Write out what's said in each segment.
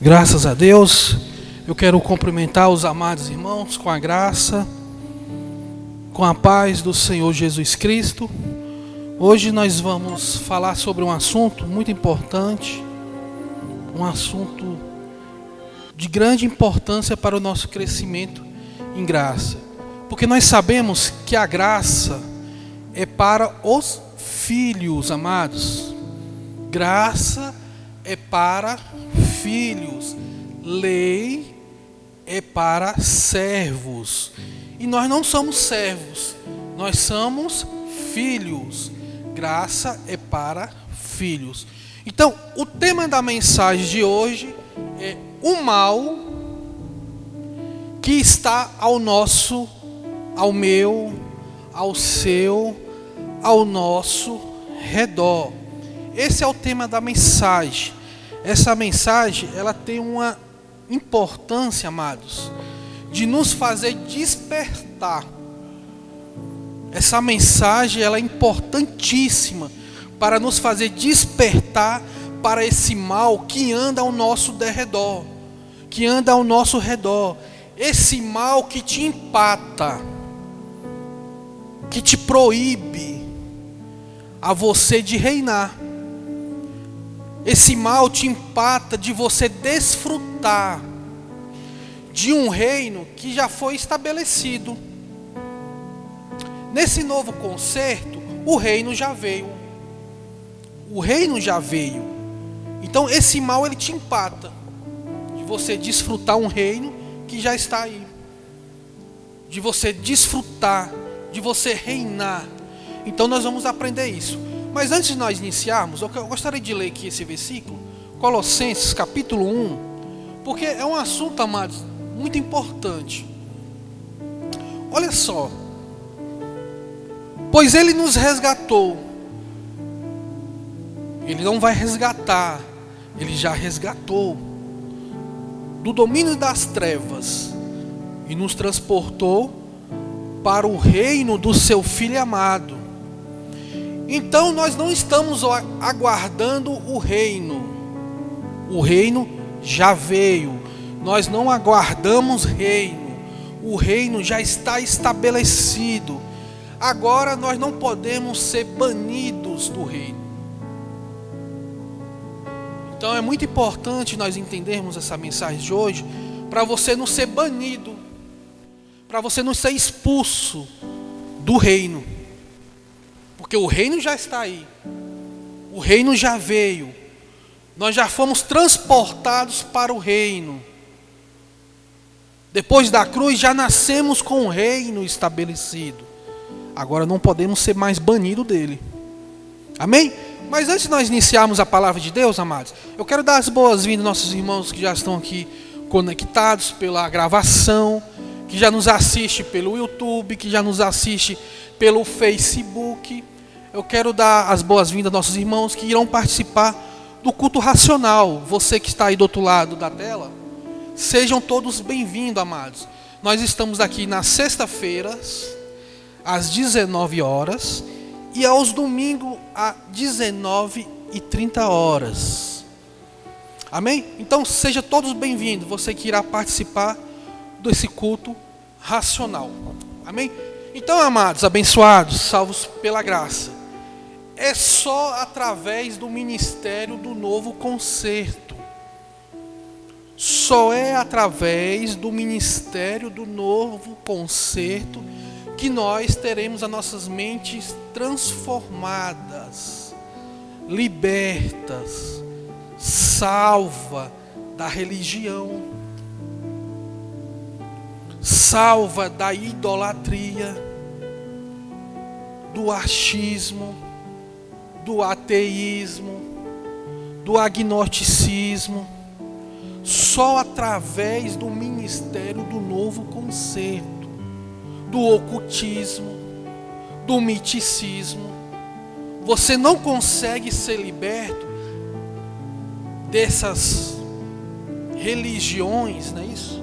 Graças a Deus, eu quero cumprimentar os amados irmãos com a graça, com a paz do Senhor Jesus Cristo. Hoje nós vamos falar sobre um assunto muito importante, um assunto de grande importância para o nosso crescimento em graça. Porque nós sabemos que a graça é para os filhos, amados. Graça é para filhos, lei é para servos. E nós não somos servos, nós somos filhos. Graça é para filhos. Então, o tema da mensagem de hoje é o mal que está ao nosso, ao meu, ao seu, ao nosso redor. Esse é o tema da mensagem. Essa mensagem, ela tem uma importância, amados, de nos fazer despertar. Essa mensagem, ela é importantíssima para nos fazer despertar para esse mal que anda ao nosso derredor, que anda ao nosso redor. Esse mal que te empata, que te proíbe a você de reinar. Esse mal te empata de você desfrutar de um reino que já foi estabelecido. Nesse novo concerto, o reino já veio. O reino já veio. Então esse mal ele te empata de você desfrutar um reino que já está aí. De você desfrutar, de você reinar. Então nós vamos aprender isso. Mas antes de nós iniciarmos, eu gostaria de ler aqui esse versículo, Colossenses capítulo 1, porque é um assunto, amados, muito importante. Olha só. Pois ele nos resgatou. Ele não vai resgatar, ele já resgatou do domínio das trevas e nos transportou para o reino do seu Filho amado. Então nós não estamos aguardando o reino. O reino já veio. Nós não aguardamos reino. O reino já está estabelecido. Agora nós não podemos ser banidos do reino. Então é muito importante nós entendermos essa mensagem de hoje, para você não ser banido, para você não ser expulso do reino. Porque o reino já está aí. O reino já veio. Nós já fomos transportados para o reino. Depois da cruz já nascemos com o reino estabelecido. Agora não podemos ser mais banidos dele. Amém? Mas antes de nós iniciarmos a palavra de Deus, amados, eu quero dar as boas-vindas aos nossos irmãos que já estão aqui conectados pela gravação, que já nos assiste pelo YouTube, que já nos assiste pelo Facebook. Eu quero dar as boas-vindas aos nossos irmãos que irão participar do culto racional. Você que está aí do outro lado da tela, sejam todos bem-vindos, amados. Nós estamos aqui nas sexta-feiras, às 19 horas, e aos domingos, às 19h30. Amém? Então, sejam todos bem-vindos, você que irá participar desse culto racional. Amém? Então, amados, abençoados, salvos pela graça. É só através do ministério do novo concerto. Só é através do ministério do novo concerto que nós teremos as nossas mentes transformadas, libertas, salva da religião, salva da idolatria, do achismo, do ateísmo, do agnosticismo. Só através do ministério do novo concerto, do ocultismo, do miticismo, você não consegue ser liberto dessas religiões, não é isso?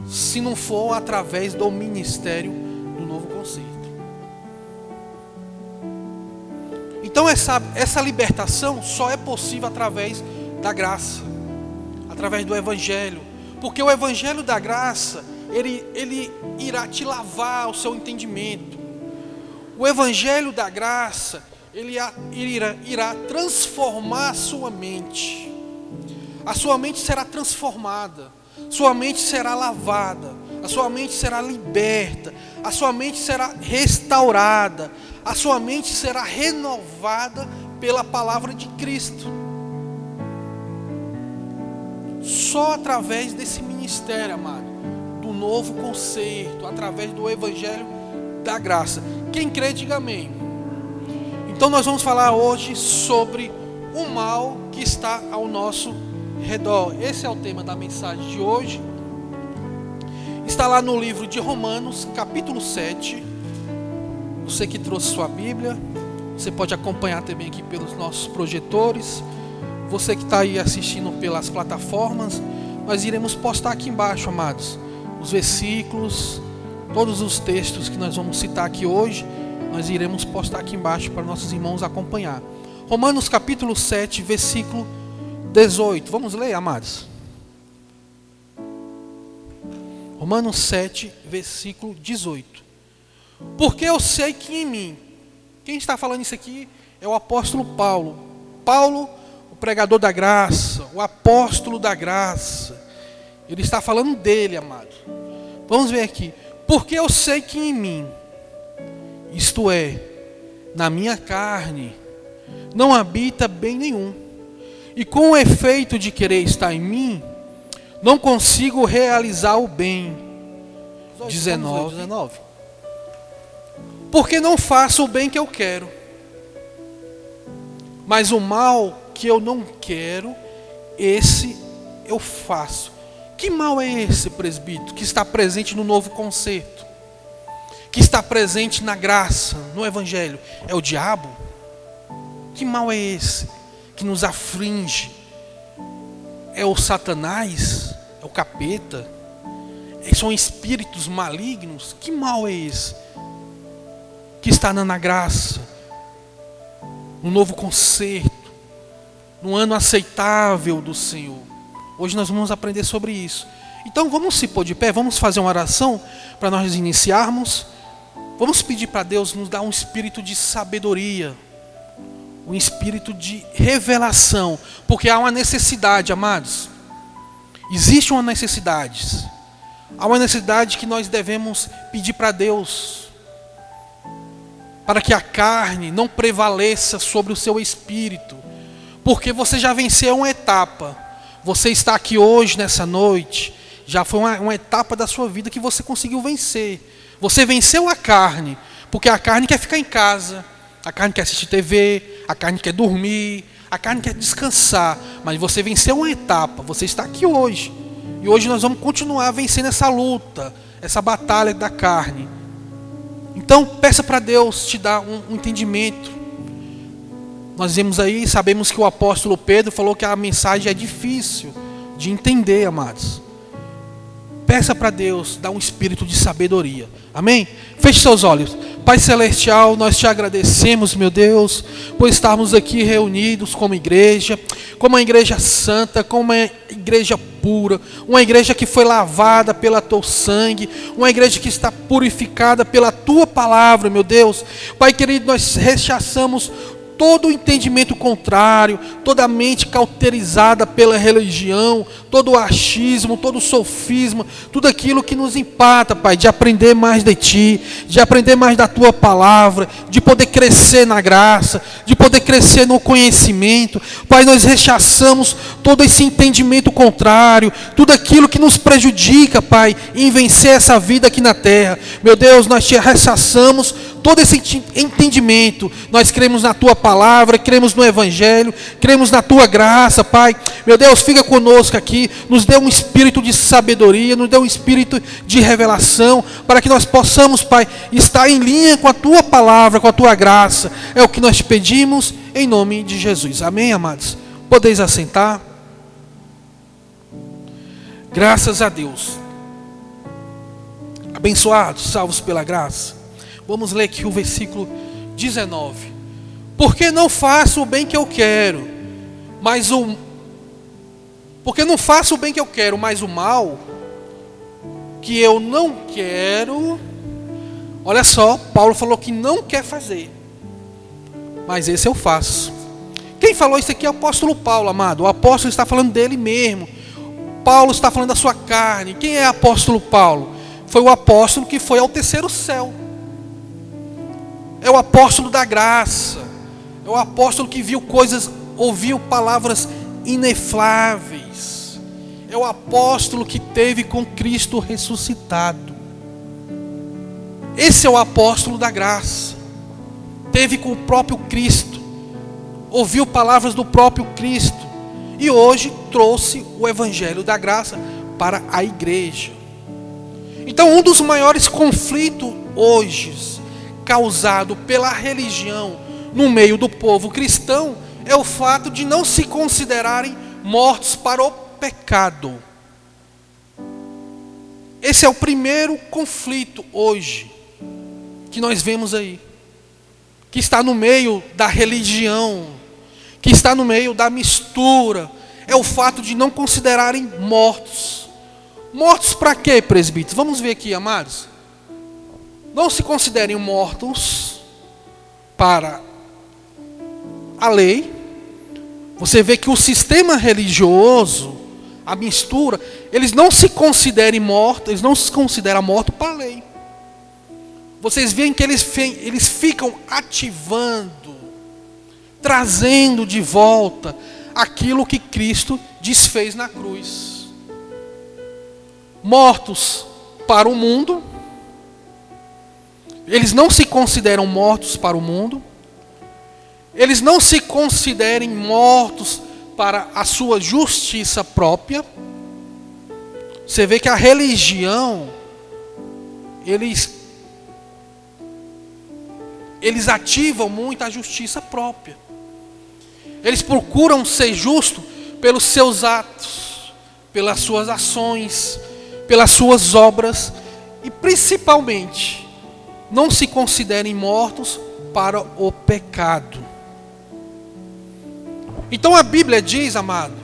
Se não for através do ministério do novo concerto. Então essa libertação só é possível através da graça, através do Evangelho. Porque o Evangelho da graça, ele irá te lavar o seu entendimento. O Evangelho da graça, ele irá transformar a sua mente. A sua mente será transformada, sua mente será lavada, a sua mente será liberta, a sua mente será restaurada, a sua mente será renovada pela palavra de Cristo. Só através desse ministério, amado, do novo concerto, através do Evangelho da graça. Quem crê, diga amém. Então nós vamos falar hoje sobre o mal que está ao nosso redor. Esse é o tema da mensagem de hoje. Está lá no livro de Romanos, capítulo 7. Você que trouxe sua Bíblia, você pode acompanhar também aqui pelos nossos projetores. Você que está aí assistindo pelas plataformas, nós iremos postar aqui embaixo, amados, os versículos, todos os textos que nós vamos citar aqui hoje, nós iremos postar aqui embaixo para nossos irmãos acompanhar. Romanos capítulo 7, versículo 18. Vamos ler, amados? Romanos 7, versículo 18. Porque eu sei que em mim, quem está falando isso aqui é o apóstolo Paulo. Paulo, o pregador da graça, o apóstolo da graça. Ele está falando dele, amado. Vamos ver aqui. Porque eu sei que em mim, isto é, na minha carne, não habita bem nenhum. E com o efeito de querer estar em mim, não consigo realizar o bem. 19. Porque não faço o bem que eu quero, mas o mal que eu não quero, esse eu faço. Que mal é esse, presbítero, que está presente no novo concerto? Que está presente na graça, no Evangelho? É o diabo? Que mal é esse que nos aflige? É o Satanás? É o capeta? São espíritos malignos? Que mal é esse que está na graça, no novo concerto, no ano aceitável do Senhor? Hoje nós vamos aprender sobre isso. Então vamos se pôr de pé, vamos fazer uma oração para nós iniciarmos. Vamos pedir para Deus nos dar um espírito de sabedoria, um espírito de revelação, porque há uma necessidade, amados. Existe uma necessidade. Há uma necessidade que nós devemos pedir para Deus, para que a carne não prevaleça sobre o seu espírito, porque você já venceu uma etapa. Você está aqui hoje, nessa noite, já foi uma etapa da sua vida que você conseguiu vencer. Você venceu a carne, porque a carne quer ficar em casa, a carne quer assistir TV, a carne quer dormir, a carne quer descansar, mas você venceu uma etapa, você está aqui hoje. E hoje nós vamos continuar vencendo essa luta, essa batalha da carne. Então peça para Deus te dar um entendimento. Nós vemos aí, sabemos que o apóstolo Pedro falou que a mensagem é difícil de entender, amados. Peça para Deus dar um espírito de sabedoria. Amém? Feche seus olhos. Pai Celestial, nós te agradecemos, meu Deus, por estarmos aqui reunidos como uma igreja santa, como uma igreja pura, uma igreja que foi lavada pelo teu sangue, uma igreja que está purificada pela tua palavra, meu Deus. Pai querido, nós rechaçamos todo o entendimento contrário, toda a mente cauterizada pela religião, todo o achismo, todo o sofisma, tudo aquilo que nos empata, Pai, de aprender mais de Ti, de aprender mais da Tua palavra, de poder crescer na graça, de poder crescer no conhecimento. Pai, nós rechaçamos todo esse entendimento contrário, tudo aquilo que nos prejudica, Pai, em vencer essa vida aqui na terra. Meu Deus, nós te rechaçamos todo esse entendimento. Nós cremos na Tua palavra, cremos no Evangelho, cremos na Tua graça, Pai. Meu Deus, fica conosco aqui, nos dê um espírito de sabedoria, nos dê um espírito de revelação, para que nós possamos, Pai, estar em linha com a Tua palavra, com a Tua graça. É o que nós te pedimos, em nome de Jesus. Amém, amados? Podeis assentar. Graças a Deus. Abençoados, salvos pela graça. Vamos ler aqui o versículo 19. Porque não faço o bem que eu quero, mas Porque não faço o bem que eu quero, mas o mal que eu não quero. Olha só, Paulo falou que não quer fazer, mas esse eu faço. Quem falou isso aqui é o apóstolo Paulo, amado. O apóstolo está falando dele mesmo. Paulo está falando da sua carne. Quem é o apóstolo Paulo? Foi o apóstolo que foi ao terceiro céu. É o apóstolo da graça. É o apóstolo que viu coisas, ouviu palavras inefáveis. É o apóstolo que teve com Cristo ressuscitado. Esse é o apóstolo da graça. Teve com o próprio Cristo. Ouviu palavras do próprio Cristo. E hoje trouxe o evangelho da graça para a igreja. Então, um dos maiores conflitos hoje causado pela religião no meio do povo cristão é o fato de não se considerarem mortos para o pecado. Esse é o primeiro conflito hoje que nós vemos aí, que está no meio da religião, que está no meio da mistura. É o fato de não considerarem mortos. Mortos para quê, presbíteros? Vamos ver aqui, amados. Não se considerem mortos para a lei. Você vê que o sistema religioso, a mistura, eles não se considerem mortos, eles não se consideram mortos para a lei. Vocês veem que eles ficam ativando, trazendo de volta aquilo que Cristo desfez na cruz. Mortos para o mundo. Eles não se consideram mortos para o mundo. Eles não se considerem mortos para a sua justiça própria. Você vê que a religião, eles ativam muito a justiça própria. Eles procuram ser justos pelos seus atos, pelas suas ações, pelas suas obras e principalmente não se considerem mortos para o pecado. Então a Bíblia diz, amado,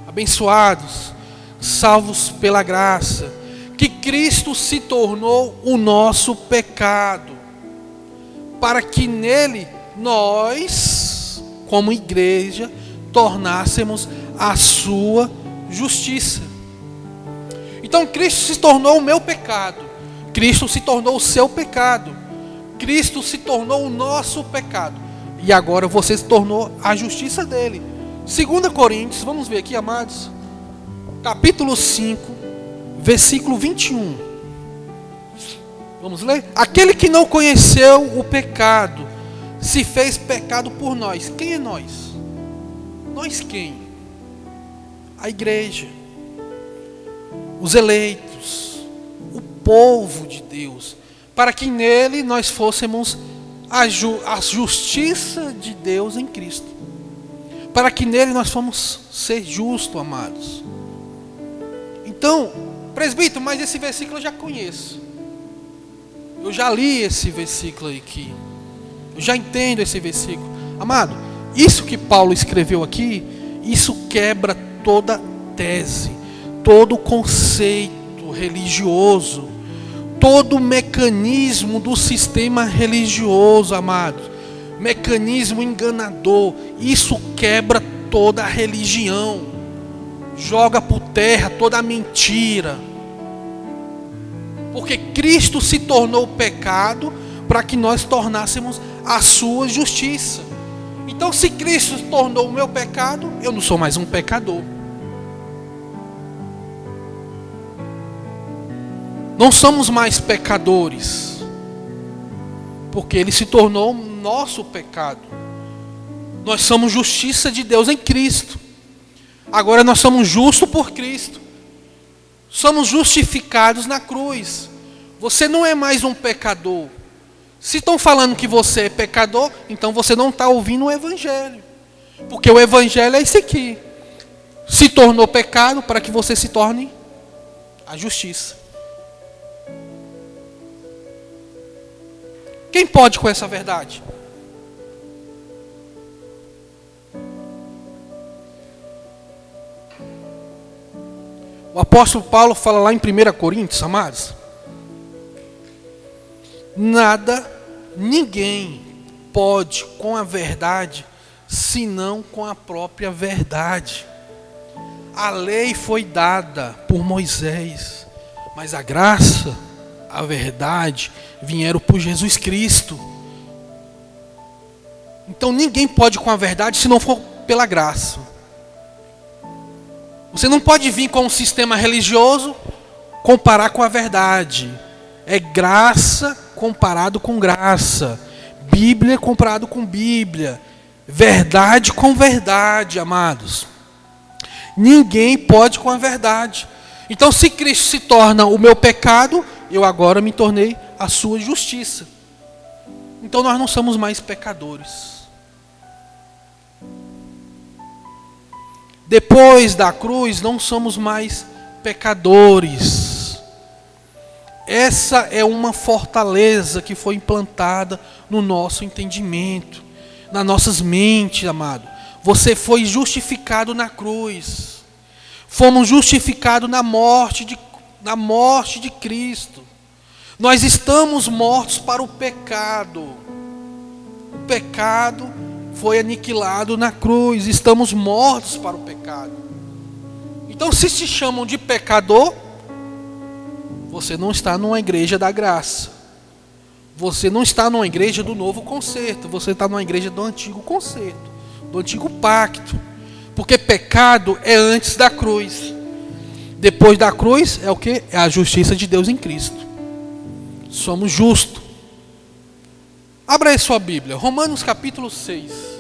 abençoados, salvos pela graça, que Cristo se tornou o nosso pecado, para que nele nós, como igreja, tornássemos a sua justiça. Então Cristo se tornou o meu pecado, Cristo se tornou o seu pecado, Cristo se tornou o nosso pecado, e agora você se tornou a justiça dele. 2 Coríntios, vamos ver aqui, amados, capítulo 5, versículo 21. Vamos ler? Aquele que não conheceu o pecado, se fez pecado por nós. Quem é nós? Nós quem? A igreja, os eleitos, o povo de Deus, para que nele nós fôssemos a justiça de Deus em Cristo. Para que nele nós fomos ser justos, amados. Então, presbítero, mas esse versículo eu já conheço. Eu já li esse versículo aqui. Eu já entendo esse versículo. Amado, isso que Paulo escreveu aqui, isso quebra toda tese, todo conceito religioso, todo mecanismo do sistema religioso, amado. Mecanismo enganador. Isso quebra toda a religião, joga por terra toda a mentira, porque Cristo se tornou pecado para que nós tornássemos a sua justiça. Então, se Cristo se tornou o meu pecado, eu não sou mais um pecador. Não somos mais pecadores, porque Ele se tornou nosso pecado. Nós somos justiça de Deus em Cristo. Agora nós somos justos por Cristo. Somos justificados na cruz. Você não é mais um pecador. Se estão falando que você é pecador, então você não está ouvindo o Evangelho. Porque o Evangelho é esse aqui. Se tornou pecado para que você se torne a justiça. Quem pode com essa verdade? O apóstolo Paulo fala lá em 1 Coríntios, amados. Nada, ninguém pode com a verdade, senão com a própria verdade. A lei foi dada por Moisés, mas a graça, a verdade, vieram por Jesus Cristo. Então ninguém pode com a verdade se não for pela graça. Você não pode vir com um sistema religioso comparar com a verdade. É graça comparado com graça. Bíblia comparado com Bíblia. Verdade com verdade, amados. Ninguém pode com a verdade. Então, se Cristo se torna o meu pecado, eu agora me tornei a sua justiça. Então nós não somos mais pecadores. Depois da cruz, não somos mais pecadores. Essa é uma fortaleza que foi implantada no nosso entendimento, nas nossas mentes, amado. Você foi justificado na cruz. Fomos justificados na morte de Cristo. Nós estamos mortos para o pecado. O pecado foi aniquilado na cruz. Estamos mortos para o pecado. Então, se te chamam de pecador, você não está numa igreja da graça. Você não está numa igreja do novo concerto. Você está numa igreja do antigo concerto, do antigo pacto. Porque pecado é antes da cruz. Depois da cruz é o que? É a justiça de Deus em Cristo. Somos justos. Abra aí sua Bíblia, Romanos capítulo 6.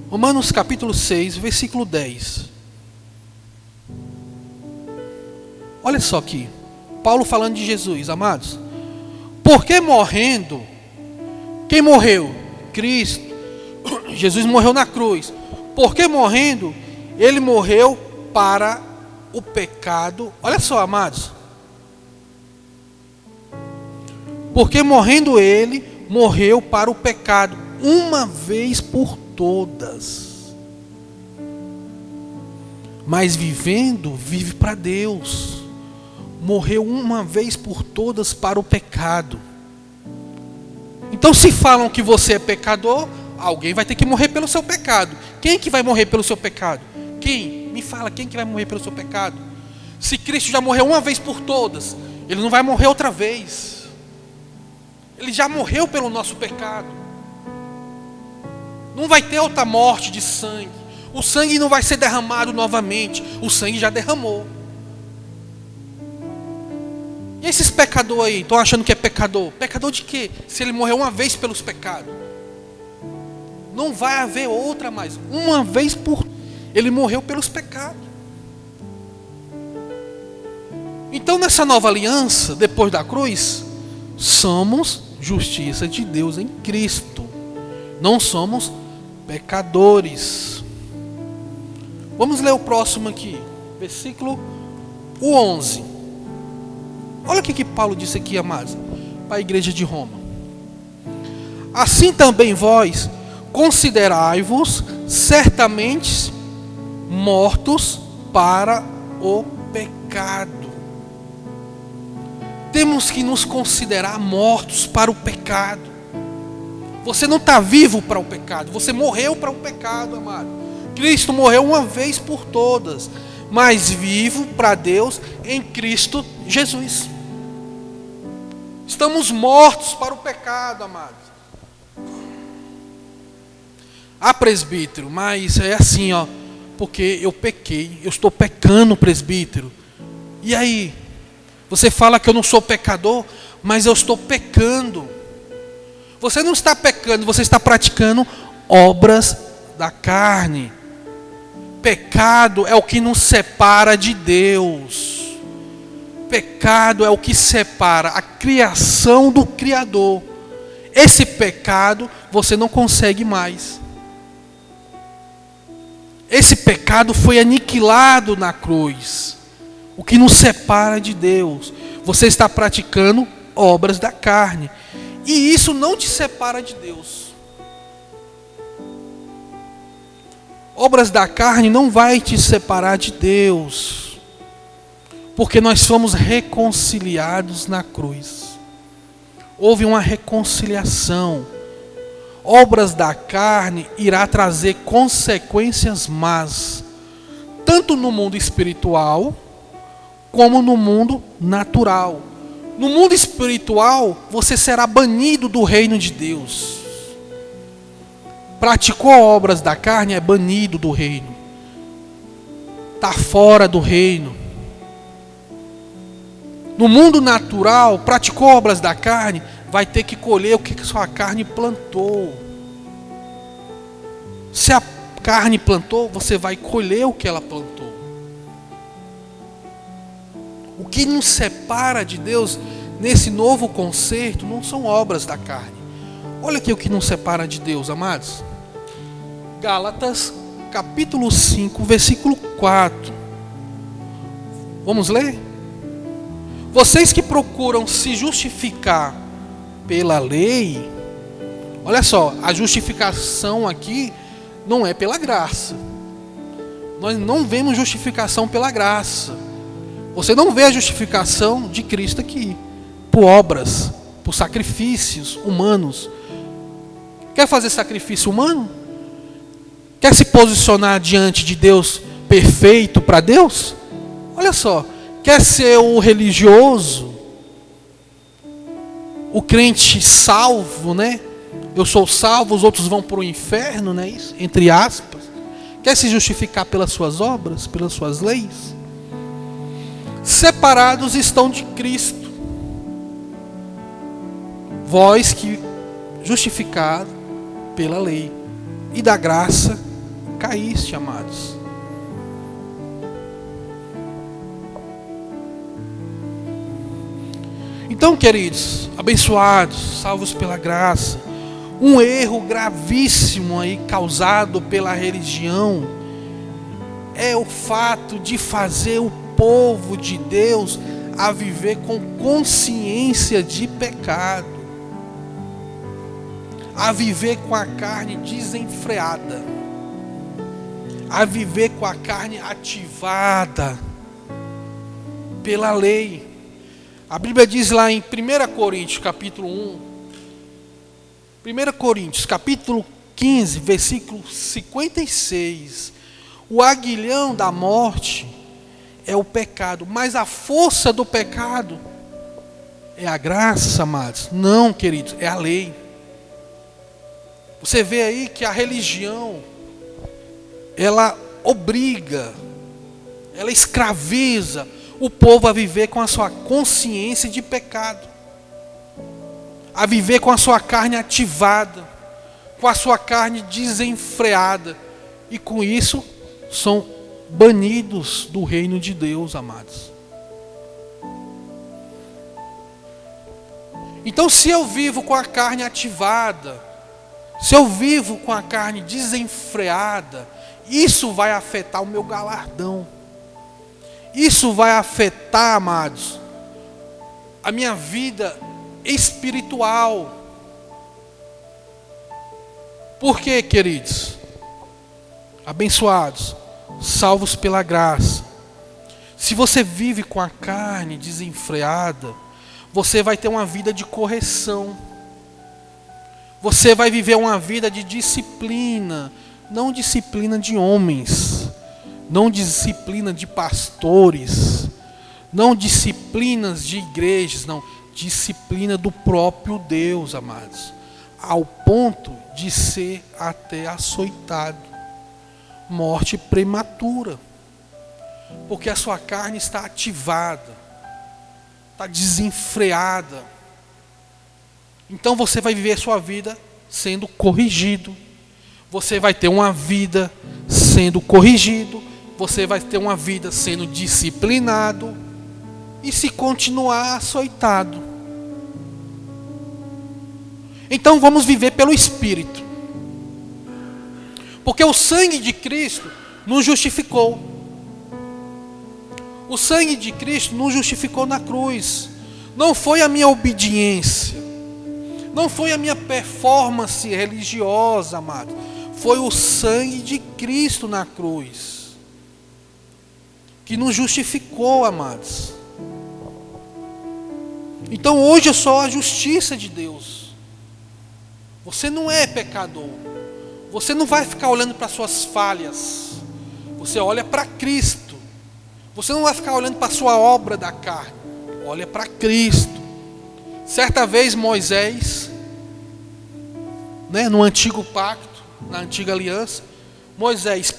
Romanos capítulo 6, versículo 10. Olha só aqui, Paulo falando de Jesus, amados. Porque morrendo, quem morreu? Cristo. Jesus morreu na cruz. Porque morrendo, ele morreu para o pecado. Olha só, amados. Porque morrendo ele, morreu para o pecado, uma vez por todas. Mas vivendo, vive para Deus. Morreu uma vez por todas para o pecado. Então, se falam que você é pecador, alguém vai ter que morrer pelo seu pecado. Quem que vai morrer pelo seu pecado? Quem? Me fala, quem que vai morrer pelo seu pecado? Se Cristo já morreu uma vez por todas, ele não vai morrer outra vez. Ele já morreu pelo nosso pecado. Não vai ter outra morte de sangue. O sangue não vai ser derramado novamente. O sangue já derramou. E esses pecadores aí, estão achando que é pecador? Pecador de quê? Se ele morreu uma vez pelos pecados. Não vai haver outra mais. Uma vez por... Ele morreu pelos pecados. Então, nessa nova aliança, depois da cruz, somos justiça de Deus em Cristo. Não somos pecadores. Vamos ler o próximo aqui. Versículo 11. Olha o que Paulo disse aqui, amados, para a igreja de Roma. Assim também vós considerai-vos certamente mortos para o pecado. Temos que nos considerar mortos para o pecado. Você não está vivo para o pecado, você morreu para o pecado, amado. Cristo morreu uma vez por todas, mas vivo para Deus em Cristo Jesus. Estamos mortos para o pecado, amados. Ah, presbítero, mas é assim, ó, porque eu pequei, eu estou pecando, presbítero. E aí? Você fala que eu não sou pecador, mas eu estou pecando. Você não está pecando, você está praticando obras da carne. Pecado é o que nos separa de Deus. Pecado é o que separa a criação do Criador. Esse pecado você não consegue mais. Esse pecado foi aniquilado na cruz. O que nos separa de Deus. Você está praticando obras da carne. E isso não te separa de Deus. obras da carne não vai te separar de Deus, porque nós fomos reconciliados na cruz. Houve uma reconciliação. Obras da carne irá trazer consequências más, tanto no mundo espiritual como no mundo natural. No mundo espiritual, você será banido do reino de Deus. Praticou obras da carne, é banido do reino. Está fora do reino. No mundo natural, praticou obras da carne, vai ter que colher o que sua carne plantou. Se a carne plantou, você vai colher o que ela plantou. O que nos separa de Deus nesse novo concerto não são obras da carne. Olha aqui o que nos separa de Deus, amados. Gálatas, capítulo 5, versículo 4. Vamos ler? Vocês que procuram se justificar pela lei, olha só, a justificação aqui não é pela graça. Nós não vemos justificação pela graça. Você não vê a justificação de Cristo aqui, por obras, por sacrifícios humanos. Quer fazer sacrifício humano? Quer se posicionar diante de Deus perfeito para Deus? Olha só, quer ser o religioso, o crente salvo, né? Eu sou salvo, os outros vão para o inferno, né? Isso, entre aspas. Quer se justificar pelas suas obras, pelas suas leis? Separados estão de Cristo. Vós que justificado pela lei e da graça caíste, amados. Então, queridos, abençoados, salvos pela graça, um erro gravíssimo aí causado pela religião é o fato de fazer o povo de Deus a viver com consciência de pecado, a viver com a carne desenfreada, a viver com a carne ativada pela lei. A Bíblia diz lá em 1 Coríntios, capítulo 1, 1 Coríntios, capítulo 15, versículo 56, o aguilhão da morte é o pecado, mas a força do pecado é a graça, amados. Não, queridos, é a lei. Você vê aí que a religião, ela obriga, ela escraviza o povo a viver com a sua consciência de pecado, a viver com a sua carne ativada, com a sua carne desenfreada, e com isso são banidos do reino de Deus, amados. Então, se eu vivo com a carne ativada, se eu vivo com a carne desenfreada, isso vai afetar o meu galardão. Isso vai afetar, amados, a minha vida espiritual. Por quê, queridos? Abençoados, salvos pela graça. Se você vive com a carne desenfreada, você vai ter uma vida de correção. Você vai viver uma vida de disciplina, não disciplina de homens, não disciplina de pastores, não disciplinas de igrejas, não, disciplina do próprio Deus, amados, ao ponto de ser até açoitado, morte prematura, porque a sua carne está ativada, está desenfreada. Então você vai viver a sua vida sendo corrigido, você vai ter uma vida sendo corrigido, você vai ter uma vida sendo disciplinado, e se continuar açoitado. Então vamos viver pelo Espírito, porque o sangue de Cristo nos justificou. O sangue de Cristo nos justificou na cruz. Não foi a minha obediência, não foi a minha performance religiosa, amado. Foi o sangue de Cristo na cruz que nos justificou, amados. Então hoje é só a justiça de Deus. Você não é pecador. Você não vai ficar olhando para suas falhas. Você olha para Cristo. Você não vai ficar olhando para a sua obra da carne. Olha para Cristo. Certa vez Moisés, no antigo pacto, na antiga aliança, Moisés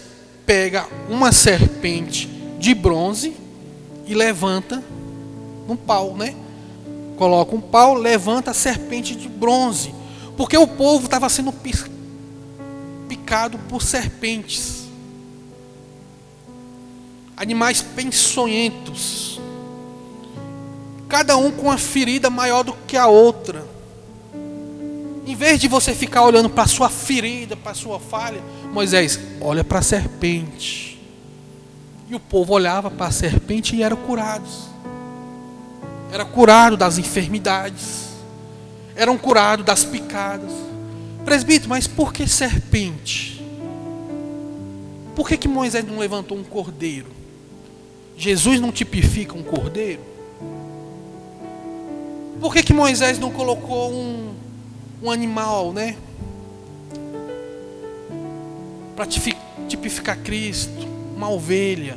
pega uma serpente de bronze e levanta um pau, Coloca um pau, levanta a serpente de bronze, porque o povo estava sendo picado por serpentes, animais peçonhentos, cada um com uma ferida maior do que a outra. Em vez de você ficar olhando para a sua ferida, para a sua falha, Moisés, olha para a serpente. E o povo olhava para a serpente e eram curados. Era curado das enfermidades. Eram curados das picadas. Presbítero, mas por que serpente? Por que Moisés não levantou um cordeiro? Jesus não tipifica um cordeiro? Por que Moisés não colocou um animal, para tipificar Cristo? Uma ovelha,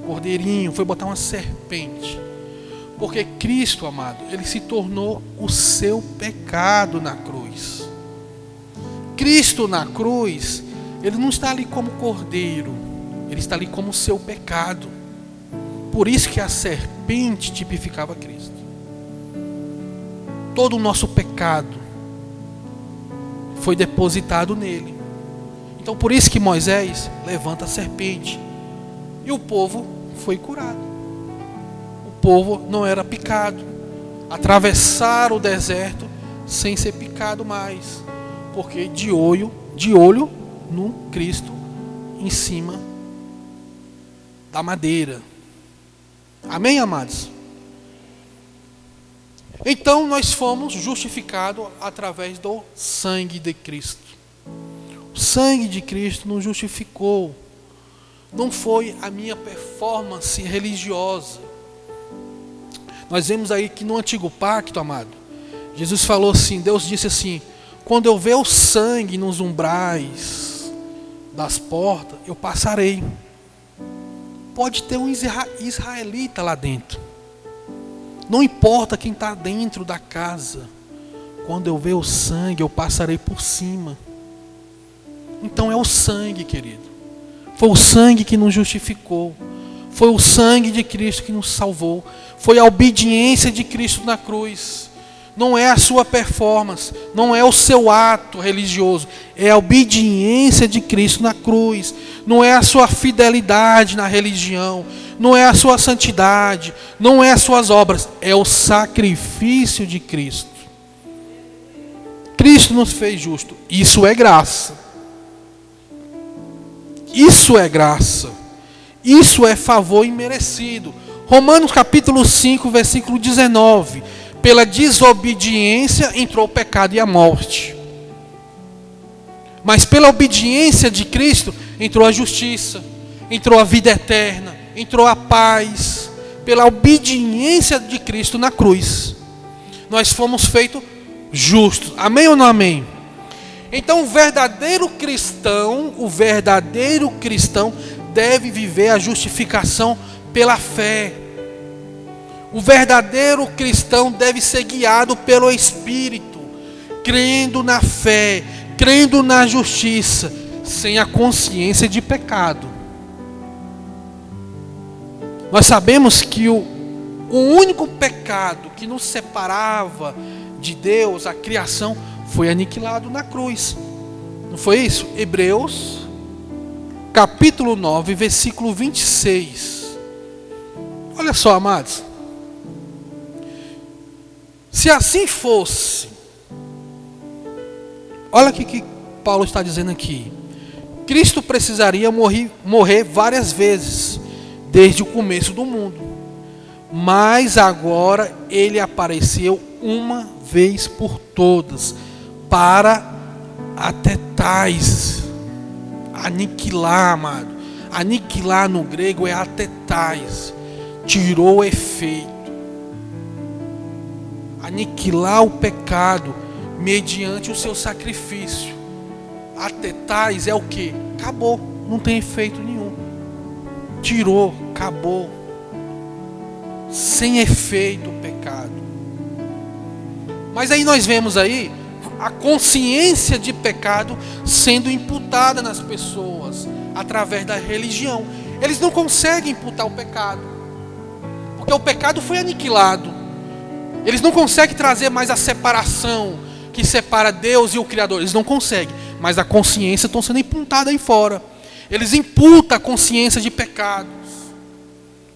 cordeirinho, foi botar uma serpente. Porque Cristo, amado, ele se tornou o seu pecado na cruz. Cristo na cruz, ele não está ali como cordeiro, ele está ali como o seu pecado. Por isso que a serpente tipificava Cristo. Todo o nosso pecado foi depositado nele. Então por isso que Moisés levanta a serpente. E o povo foi curado. O povo não era picado. Atravessaram o deserto sem ser picado mais. Porque de olho no Cristo em cima da madeira. Amém, amados? Então nós fomos justificados através do sangue de Cristo. O sangue de Cristo nos justificou. Não foi a minha performance religiosa. Nós vemos aí que no antigo pacto, amado, Jesus falou assim, Deus disse assim, quando eu ver o sangue nos umbrais das portas, eu passarei. Pode ter um israelita lá dentro. Não importa quem está dentro da casa. Quando eu ver o sangue, eu passarei por cima. Então é o sangue, querido. Foi o sangue que nos justificou. Foi o sangue de Cristo que nos salvou. Foi a obediência de Cristo na cruz. Não é a sua performance. Não é o seu ato religioso. É a obediência de Cristo na cruz. Não é a sua fidelidade na religião. Não é a sua santidade. Não é as suas obras. É o sacrifício de Cristo. Cristo nos fez justo. Isso é graça. Isso é graça. Isso é favor imerecido. Romanos capítulo 5, versículo 19. Pela desobediência entrou o pecado e a morte. Mas pela obediência de Cristo entrou a justiça, entrou a vida eterna, entrou a paz. Pela obediência de Cristo na cruz, nós fomos feitos justos. Amém ou não amém? Então o verdadeiro cristão deve viver a justificação pela fé. O verdadeiro cristão deve ser guiado pelo Espírito, crendo na fé, crendo na justiça, sem a consciência de pecado. Nós sabemos que o único pecado que nos separava de Deus, a criação, foi aniquilado na cruz. Não foi isso? Hebreus capítulo 9, versículo 26. Olha só, amados. Se assim fosse, olha o que Paulo está dizendo aqui. Cristo precisaria morrer várias vezes, desde o começo do mundo. Mas agora ele apareceu uma vez por todas, para até tais aniquilar, amado. Aniquilar no grego é atetais, tirou efeito. Aniquilar o pecado mediante o seu sacrifício. Atetais é o que? Acabou, não tem efeito nenhum. Tirou, acabou. Sem efeito o pecado. Mas aí nós vemos aí a consciência de pecado sendo imputada nas pessoas através da religião. Eles não conseguem imputar o pecado, porque o pecado foi aniquilado. Eles não conseguem trazer mais a separação que separa Deus e o Criador. Eles não conseguem, mas a consciência está sendo imputada aí fora. Eles imputam a consciência de pecados.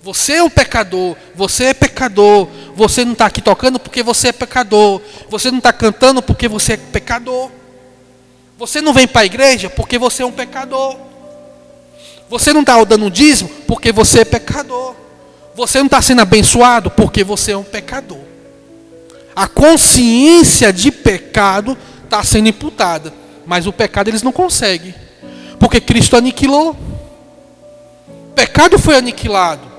Você é um pecador, você é pecador. Você não está aqui tocando porque você é pecador. Você não está cantando porque você é pecador. Você não vem para a igreja porque você é um pecador. Você não está dando dízimo porque você é pecador. Você não está sendo abençoado porque você é um pecador. A consciência de pecado está sendo imputada, mas o pecado eles não conseguem, porque Cristo aniquilou. O pecado foi aniquilado.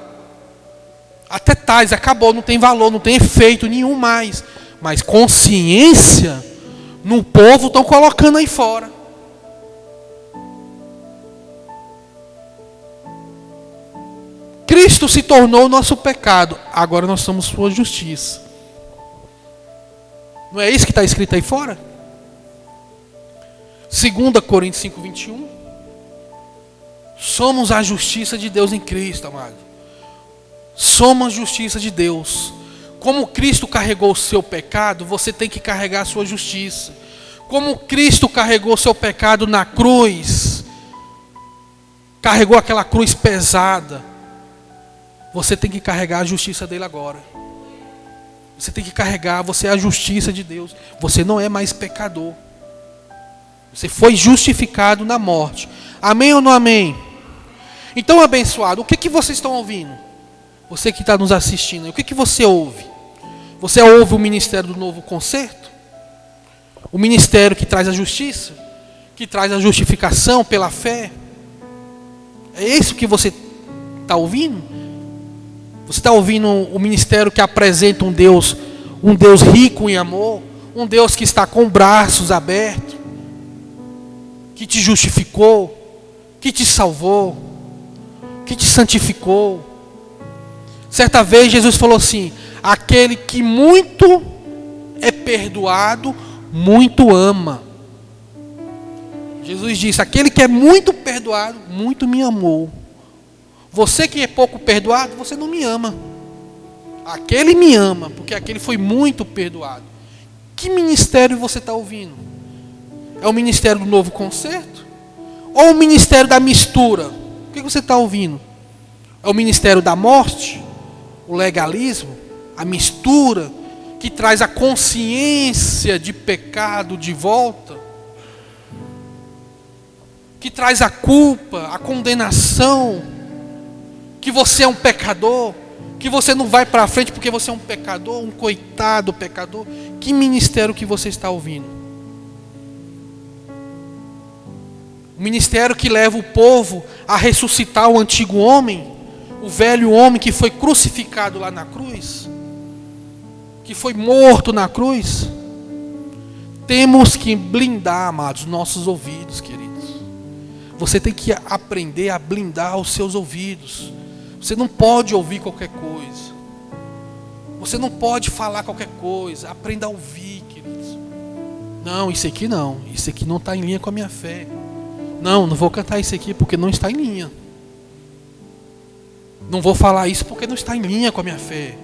Até tais, acabou, não tem valor, não tem efeito nenhum mais. Mas consciência no povo estão colocando aí fora. Cristo se tornou o nosso pecado, agora nós somos sua justiça. Não é isso que está escrito aí fora? 2 Coríntios 5:21. Somos a justiça de Deus em Cristo, amado. Somos a justiça de Deus. Como Cristo carregou o seu pecado, você tem que carregar a sua justiça. Como Cristo carregou o seu pecado na cruz, carregou aquela cruz pesada, você tem que carregar a justiça dele agora. Você tem que carregar, você é a justiça de Deus. Você não é mais pecador. Você foi justificado na morte. Amém ou não amém? Então, abençoado, o que vocês estão ouvindo? Você que está nos assistindo, o que você ouve? Você ouve o ministério do novo concerto? O ministério que traz a justiça? Que traz a justificação pela fé? É isso que você está ouvindo? Você está ouvindo o ministério que apresenta um Deus rico em amor, um Deus que está com braços abertos, que te justificou, que te salvou, que te santificou. Certa vez Jesus falou assim: aquele que muito é perdoado, muito ama. Jesus disse: aquele que é muito perdoado, muito me amou. Você que é pouco perdoado, você não me ama. Aquele me ama, porque aquele foi muito perdoado. Que ministério você está ouvindo? É o ministério do novo concerto? Ou o ministério da mistura? O que você está ouvindo? É o ministério da morte? O legalismo? A mistura? Que traz a consciência de pecado de volta? Que traz a culpa, a condenação? Que você é um pecador, que você não vai para frente porque você é um pecador, um coitado pecador. Que ministério que você está ouvindo? O ministério que leva o povo a ressuscitar o antigo homem, o velho homem que foi crucificado lá na cruz, que foi morto na cruz. Temos que blindar, amados, nossos ouvidos, queridos. Você tem que aprender a blindar os seus ouvidos. Você não pode ouvir qualquer coisa. Você não pode falar qualquer coisa. Aprenda a ouvir, queridos. Não, isso aqui não. Isso aqui não está em linha com a minha fé. Não vou cantar isso aqui porque não está em linha. Não vou falar isso porque não está em linha com a minha fé.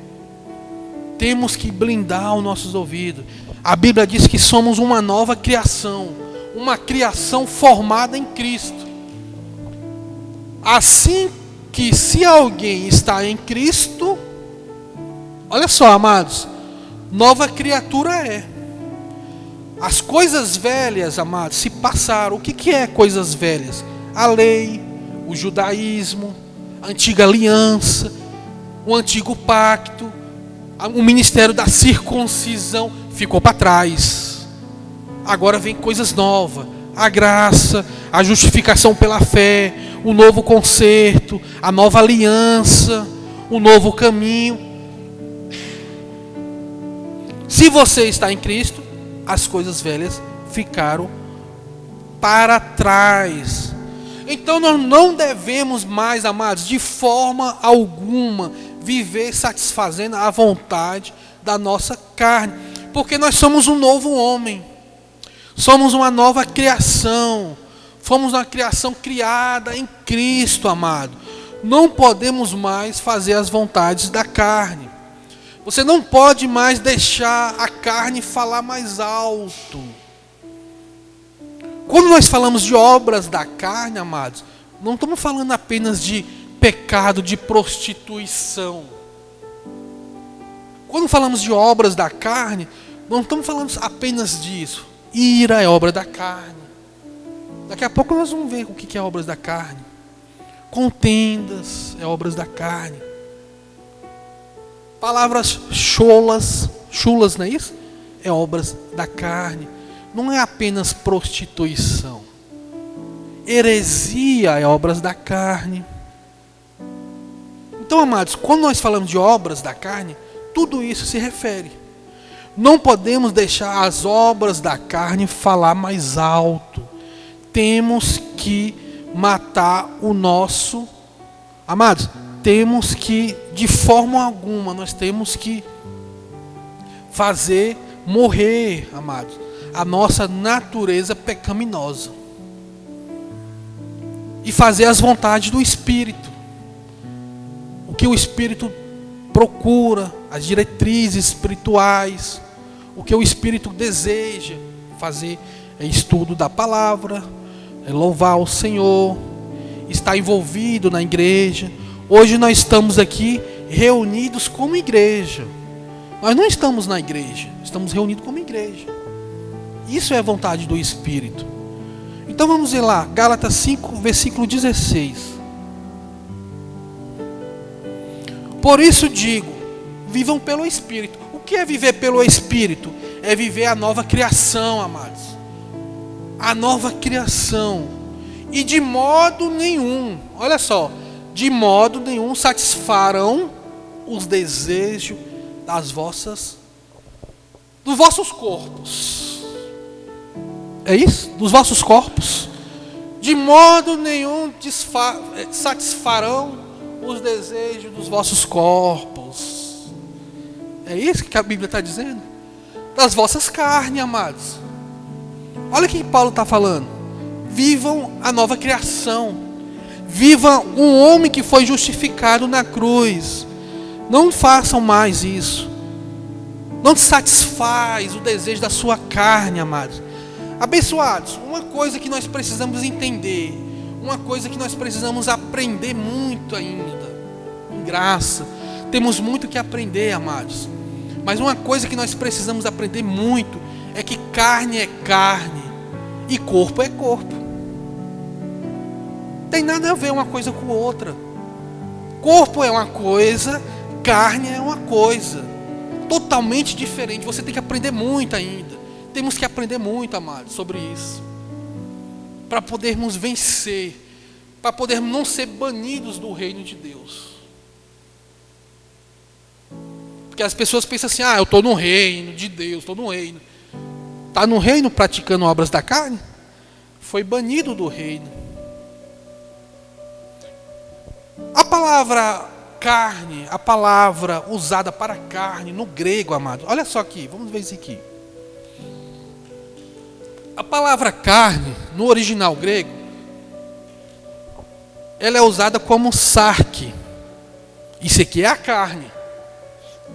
Temos que blindar os nossos ouvidos. A Bíblia diz que somos uma nova criação. Uma criação formada em Cristo. Assim que se alguém está em Cristo, olha só, amados, nova criatura é. As coisas velhas, amados, se passaram. O que é coisas velhas? A lei, o judaísmo, a antiga aliança, o antigo pacto, o ministério da circuncisão ficou para trás. Agora vem coisas novas. A graça, a justificação pela fé, o novo concerto, a nova aliança, o novo caminho. Se você está em Cristo, as coisas velhas ficaram para trás. Então nós não devemos mais, amados, de forma alguma, viver satisfazendo a vontade da nossa carne, porque nós somos um novo homem, somos uma nova criação, fomos uma criação criada em Cristo, amado. Não podemos mais fazer as vontades da carne. Você não pode mais deixar a carne falar mais alto. Quando nós falamos de obras da carne, amados, não estamos falando apenas de pecado, de prostituição. Quando falamos de obras da carne, não estamos falando apenas disso. Ira é obra da carne. Daqui a pouco nós vamos ver o que é obras da carne. Contendas é obras da carne. Palavras chulas, não é isso? É obras da carne. Não é apenas prostituição. Heresia é obras da carne. Então, amados, quando nós falamos de obras da carne, tudo isso se refere. Não podemos deixar as obras da carne falar mais alto. Temos que matar o nosso... Amados, temos que, de forma alguma, nós temos que fazer morrer, amados, a nossa natureza pecaminosa. E fazer as vontades do Espírito. O que o Espírito procura, as diretrizes espirituais, o que o Espírito deseja fazer é estudo da palavra, é louvar o Senhor, estar envolvido na igreja. Hoje nós estamos aqui reunidos como igreja. Nós não estamos na igreja, estamos reunidos como igreja. Isso é a vontade do Espírito. Então vamos ver lá, Gálatas 5, versículo 16. Por isso digo, vivam pelo Espírito. O que é viver pelo Espírito? É viver a nova criação, amados. A nova criação. E de modo nenhum, olha só, de modo nenhum satisfarão os desejos dos vossos corpos. É isso? Dos vossos corpos. De modo nenhum satisfarão os desejos dos vossos corpos. É isso que a Bíblia está dizendo? Das vossas carnes, amados. Olha o que Paulo está falando. Vivam a nova criação. Viva um homem que foi justificado na cruz. Não façam mais isso. Não te satisfaz o desejo da sua carne, amados. Abençoados, uma coisa que nós precisamos entender, uma coisa que nós precisamos aprender muito ainda, em graça. Temos muito que aprender, amados. Mas uma coisa que nós precisamos aprender muito é que carne é carne e corpo é corpo. Tem nada a ver uma coisa com outra. Corpo é uma coisa, carne é uma coisa. Totalmente diferente. Você tem que aprender muito ainda. Temos que aprender muito, amados, sobre isso. Para podermos vencer. Para podermos não ser banidos do reino de Deus. Porque as pessoas pensam assim, eu estou no reino de Deus, estou no reino. Está no reino praticando obras da carne? Foi banido do reino. A palavra carne, a palavra usada para carne no grego, amado. Olha só aqui, vamos ver isso aqui. A palavra carne, no original grego, ela é usada como sarque. Isso aqui é a carne.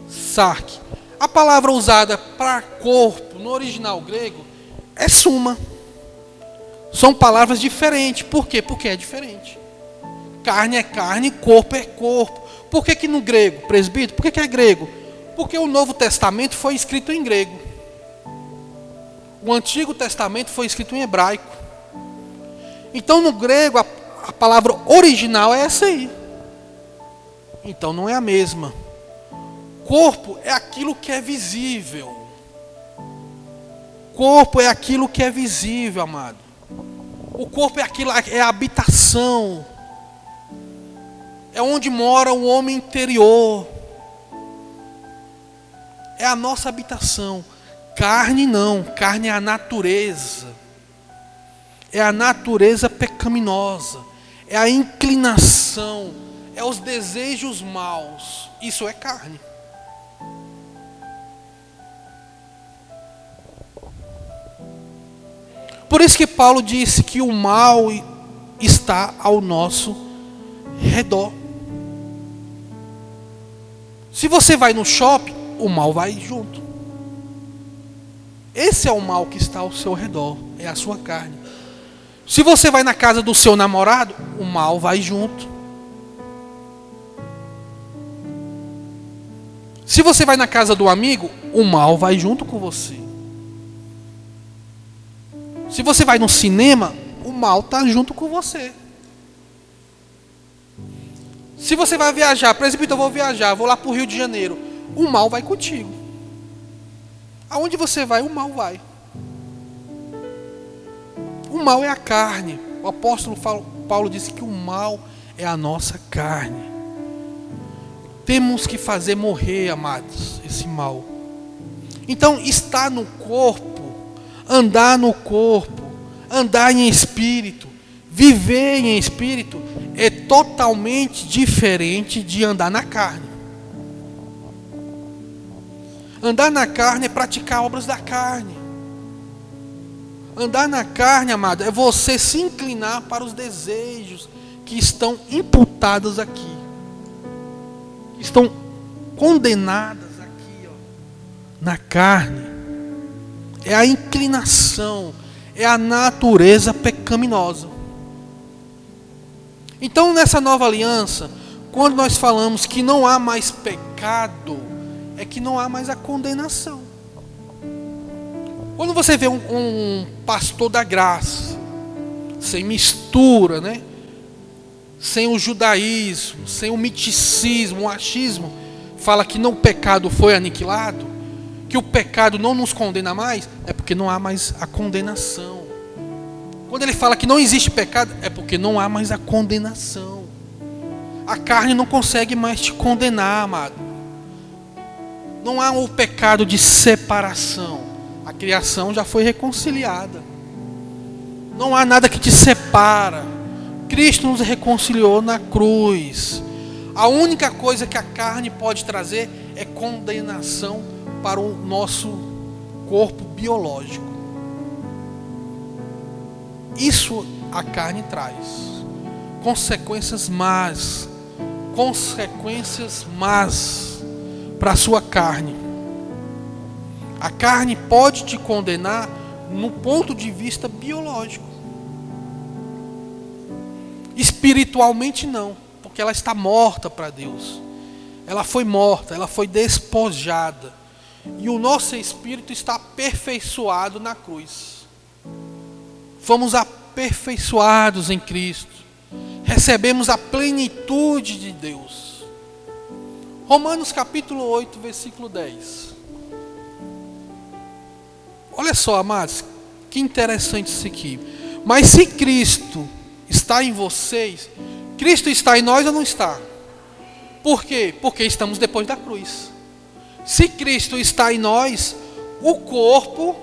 Sarque. A palavra usada para corpo, no original grego, é suma. São palavras diferentes. Por quê? Porque é diferente. Carne é carne, corpo é corpo. Por que no grego, presbítero? Por que é grego? Porque o Novo Testamento foi escrito em grego. O Antigo Testamento foi escrito em hebraico. Então no grego a palavra original é essa aí. Então não é a mesma. Corpo é aquilo que é visível. Corpo é aquilo que é visível, amado. O corpo é aquilo, é a habitação. É onde mora o homem interior. É a nossa habitação. Carne não, carne é a natureza. É a natureza pecaminosa. É a inclinação. É os desejos maus. Isso é carne. Por isso que Paulo disse que o mal está ao nosso redor. Se você vai no shopping, o mal vai junto. Esse é o mal que está ao seu redor, é a sua carne. Se você vai na casa do seu namorado, o mal vai junto. Se você vai na casa do amigo, o mal vai junto com você. Se você vai no cinema, o mal está junto com você. Se você vai viajar, por exemplo, eu vou viajar, vou lá para o Rio de Janeiro, o mal vai contigo. Aonde você vai, o mal vai. O mal é a carne. O apóstolo Paulo disse que o mal é a nossa carne. Temos que fazer morrer, amados, esse mal. Então, estar no corpo, andar no corpo, andar em espírito, viver em espírito, é totalmente diferente de andar na carne. Andar na carne é praticar obras da carne. Andar na carne, amado, é você se inclinar para os desejos que estão imputados aqui. Estão condenadas aqui, ó, na carne. É a inclinação, é a natureza pecaminosa. Então, nessa nova aliança, quando nós falamos que não há mais pecado, é que não há mais a condenação. Quando você vê um pastor da graça, sem mistura, né? Sem o judaísmo, sem o miticismo, o achismo, fala que não, o pecado foi aniquilado, que o pecado não nos condena mais, é porque não há mais a condenação. Quando ele fala que não existe pecado, é porque não há mais a condenação. A carne não consegue mais te condenar, amado. Não há o pecado de separação. A criação já foi reconciliada. Não há nada que te separa. Cristo nos reconciliou na cruz. A única coisa que a carne pode trazer é condenação para o nosso corpo biológico. Isso a carne traz. Consequências más. Consequências más para a sua carne. A carne pode te condenar no ponto de vista biológico. Espiritualmente não, porque ela está morta para Deus. Ela foi morta, ela foi despojada. E o nosso espírito está aperfeiçoado na cruz. Fomos aperfeiçoados em Cristo. Recebemos a plenitude de Deus. Romanos capítulo 8, versículo 10. Olha só, amados, que interessante isso aqui. Mas se Cristo está em vocês, Cristo está em nós ou não está? Por quê? Porque estamos depois da cruz. Se Cristo está em nós, o corpo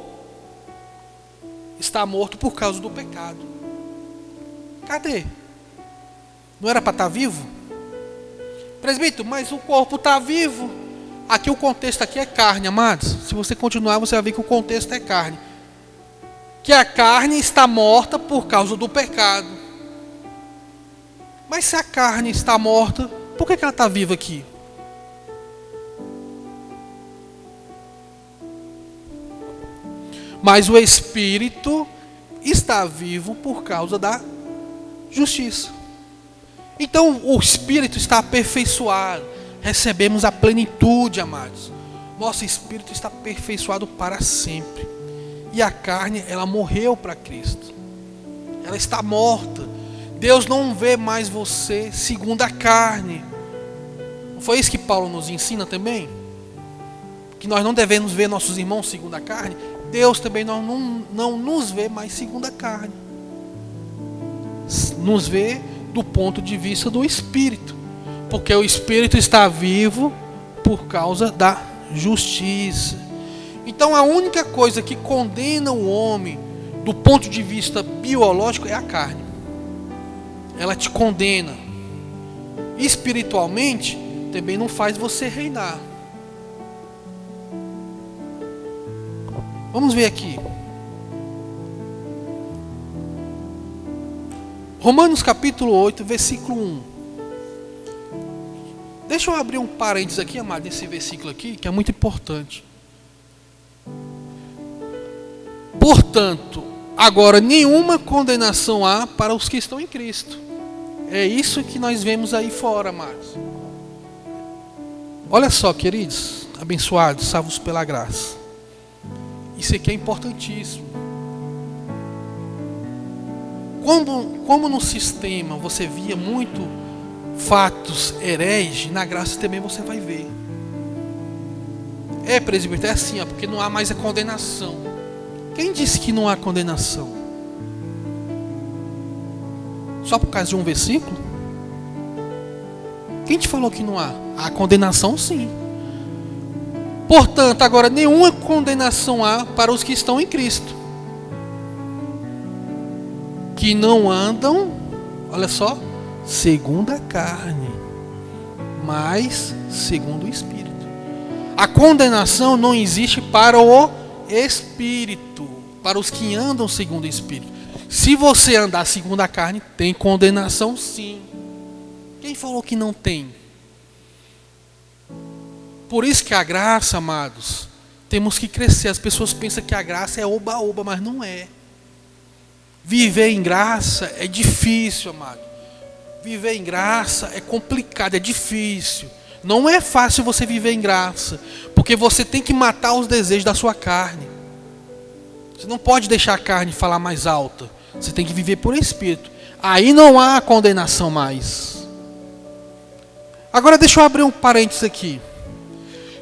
está morto por causa do pecado. Cadê? Não era para estar vivo? Presbítero, mas o corpo está vivo. Aqui o contexto aqui é carne, amados. Se você continuar, você vai ver que o contexto é carne. Que a carne está morta por causa do pecado. Mas se a carne está morta, por que ela está viva aqui? Mas o Espírito está vivo por causa da justiça. Então o Espírito está aperfeiçoado. Recebemos a plenitude, amados. Nosso Espírito está aperfeiçoado para sempre. E a carne, ela morreu para Cristo. Ela está morta. Deus não vê mais você segundo a carne. Não foi isso que Paulo nos ensina também? Que nós não devemos ver nossos irmãos segundo a carne. Deus também não nos vê mais segundo a carne. nos vê do ponto de vista do Espírito, porque o Espírito está vivo por causa da justiça. Então a única coisa que condena o homem do ponto de vista biológico é a carne. Ela te condena. Espiritualmente também não faz você reinar. Vamos ver aqui. Romanos capítulo 8, versículo 1. Deixa eu abrir um parênteses aqui, amado, nesse versículo aqui, que é muito importante. Portanto, agora nenhuma condenação há para os que estão em Cristo. É isso que nós vemos aí fora, amados. Olha só, queridos, abençoados, salvos pela graça. Isso aqui é importantíssimo. Como no sistema você via muito fatos hereges, na graça também você vai ver. Presbítero, é assim, porque não há mais a condenação. Quem disse que não há condenação? Só por causa de um versículo? Quem te falou que não há? Há condenação, sim. Portanto, agora nenhuma condenação há para os que estão em Cristo, que não andam, olha só, segundo a carne, mas segundo o Espírito. A condenação não existe para o Espírito, para os que andam segundo o Espírito. Se você andar segundo a carne, tem condenação, sim. Quem falou que não tem? Por isso que a graça, amados, temos que crescer. As pessoas pensam que a graça é oba-oba, mas não é. Viver em graça é difícil, amado. Viver em graça é complicado, é difícil. Não é fácil você viver em graça, porque você tem que matar os desejos da sua carne. Você não pode deixar a carne falar mais alta. Você tem que viver por Espírito. Aí não há condenação mais. Agora deixa eu abrir um parênteses aqui.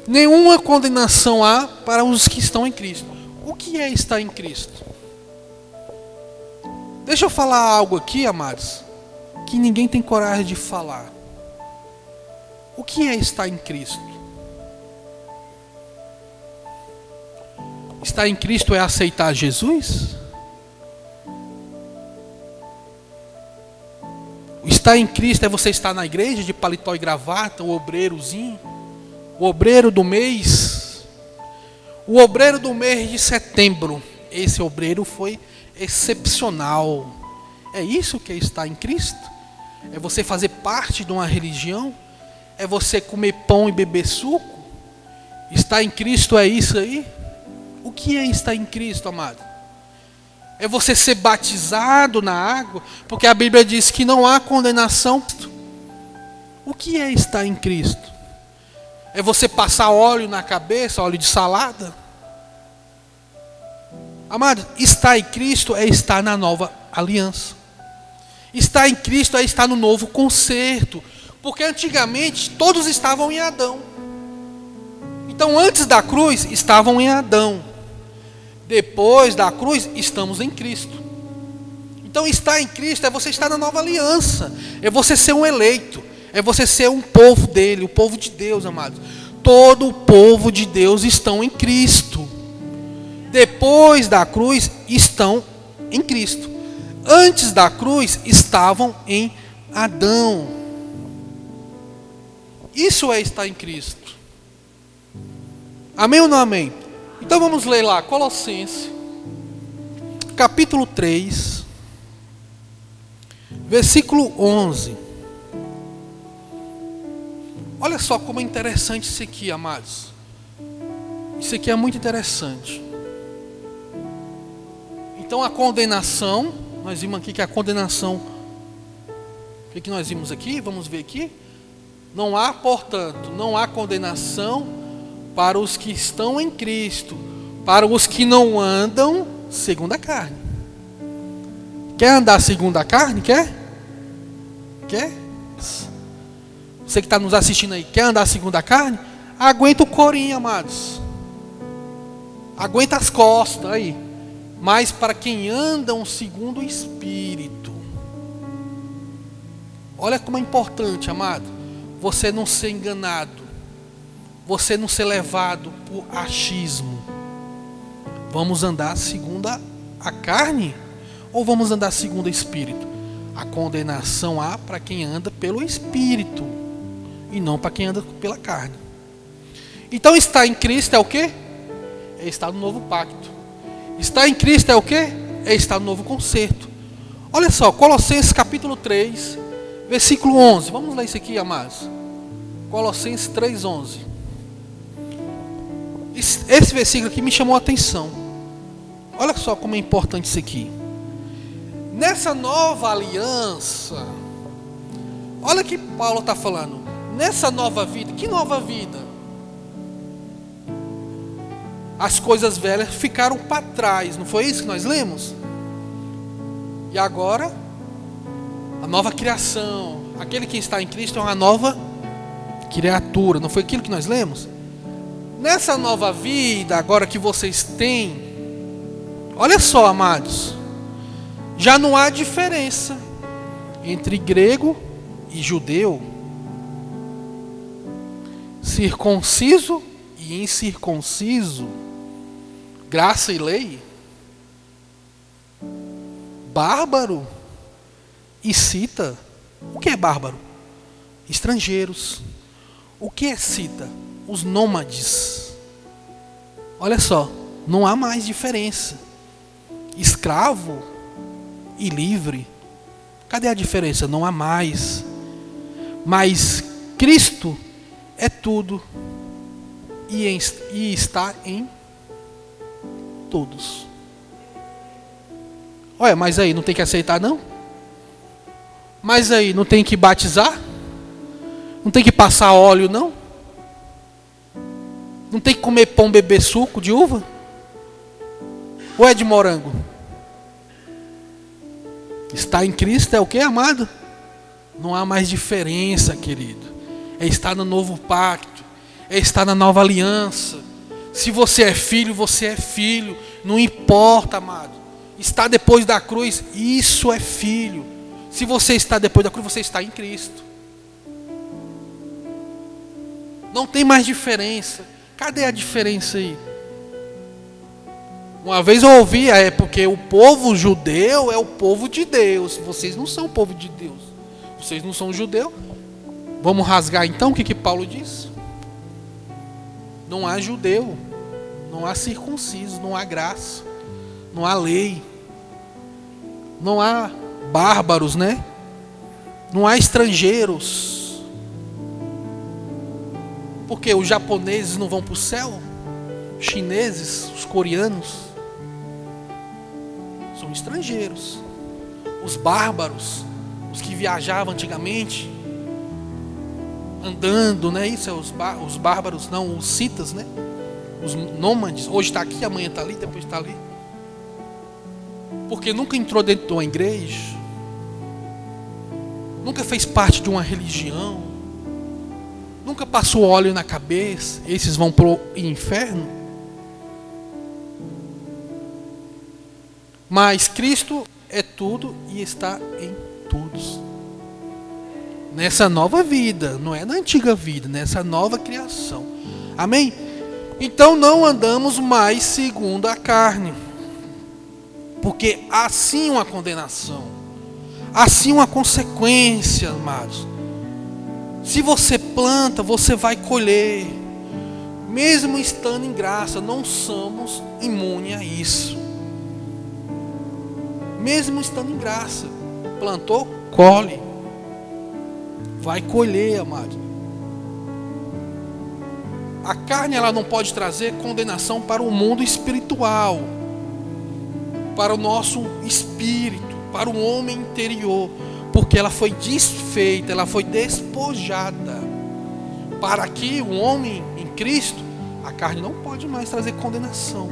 Nenhuma condenação há para os que estão em Cristo. O que é estar em Cristo? Deixa eu falar algo aqui, amados, que ninguém tem coragem de falar. O que é estar em Cristo? Estar em Cristo é aceitar Jesus? Estar em Cristo é você estar na igreja de paletó e gravata, o obreirozinho, o obreiro do mês, o obreiro do mês de setembro. Esse obreiro foi excepcional. É isso que é estar em Cristo? É você fazer parte de uma religião? É você comer pão e beber suco? Estar em Cristo é isso aí? O que é estar em Cristo, amado? É você ser batizado na água? Porque a Bíblia diz que não há condenação. O que é estar em Cristo? É você passar óleo na cabeça, óleo de salada? Amado, estar em Cristo é estar na nova aliança. Estar em Cristo é estar no novo concerto. Porque antigamente todos estavam em Adão. Então antes da cruz estavam em Adão. Depois da cruz estamos em Cristo. Então estar em Cristo é você estar na nova aliança. É você ser um eleito. É você ser um povo dele, o povo de Deus, amados. Todo o povo de Deus estão em Cristo. Depois da cruz estão em Cristo. Antes da cruz estavam em Adão. Isso é estar em Cristo. Amém ou não amém? Então vamos ler lá, Colossenses, capítulo 3, versículo 11. Olha só como é interessante isso aqui, amados. Isso aqui é muito interessante. Então a condenação, nós vimos aqui que a condenação, o que nós vimos aqui? Vamos ver aqui. Não há, portanto, não há condenação para os que estão em Cristo, para os que não andam segundo a carne. Quer andar segundo a carne? Quer? Quer? Você que está nos assistindo aí, quer andar segundo a carne? Aguenta o corinho, amados. Aguenta as costas aí. Mas para quem andam segundo o Espírito, Olha como é importante, amado, você não ser enganado, você não ser levado por achismo. Vamos andar segundo a carne ou vamos andar segundo o Espírito? A condenação há para quem anda pelo Espírito e não para quem anda pela carne. Então estar em Cristo é o quê? É estar no novo pacto. Estar em Cristo é o quê? É estar no novo concerto. Olha só, Colossenses capítulo 3, versículo 11. Vamos ler isso aqui, amados. Colossenses 3, 11. Esse versículo aqui me chamou a atenção. Olha só como é importante isso aqui. Nessa nova aliança, olha que Paulo está falando. Nessa nova vida, que nova vida? As coisas velhas ficaram para trás, não foi isso que nós lemos? E agora, a nova criação, aquele que está em Cristo é uma nova criatura, não foi aquilo que nós lemos? Nessa nova vida, agora que vocês têm, olha só, amados, já não há diferença entre grego e judeu, circunciso e incircunciso, graça e lei, bárbaro e cita. O que é bárbaro? Estrangeiros. O que é cita? Os nômades. Olha só, não há mais diferença. Escravo e livre. Cadê a diferença? Não há mais. Mas Cristo é tudo e está em todos. Olha, mas aí não tem que aceitar não? Mas aí não tem que batizar? Não tem que passar óleo não? Não tem que comer pão, beber suco de uva? Ou é de morango? Estar em Cristo é o que, amado? Não há mais diferença, querido. É estar no novo pacto. É estar na nova aliança. Se você é filho, você é filho. Não importa, amado. Está depois da cruz, isso é filho. Se você está depois da cruz, você está em Cristo. Não tem mais diferença. Cadê a diferença aí? Uma vez eu ouvi, é porque o povo judeu é o povo de Deus. Vocês não são o povo de Deus. Vocês não são judeu. Vamos rasgar então o que Paulo diz? Não há judeu, não há circunciso, não há graça, não há lei, não há bárbaros, né? Não há estrangeiros. Porque os japoneses não vão para o céu? Os chineses, os coreanos são estrangeiros. Os bárbaros, os que viajavam antigamente, andando, né? Isso é os bárbaros, não, os citas, né? Os nômades. Hoje está aqui, amanhã está ali, depois está ali. Porque nunca entrou dentro de uma igreja, nunca fez parte de uma religião, nunca passou óleo na cabeça. Esses vão para o inferno. Mas Cristo é tudo e está em todos. Nessa nova vida, não é na antiga vida, nessa nova criação. Amém? Então não andamos mais segundo a carne. Porque há sim uma condenação. Há sim uma consequência, amados. Se você planta, você vai colher. Mesmo estando em graça, não somos imunes a isso. Mesmo estando em graça, plantou, colhe. Vai colher, amado. A carne, ela não pode trazer condenação para o mundo espiritual, para o nosso espírito, para o homem interior, porque ela foi desfeita, ela foi despojada. Para que o homem em Cristo, a carne não pode mais trazer condenação,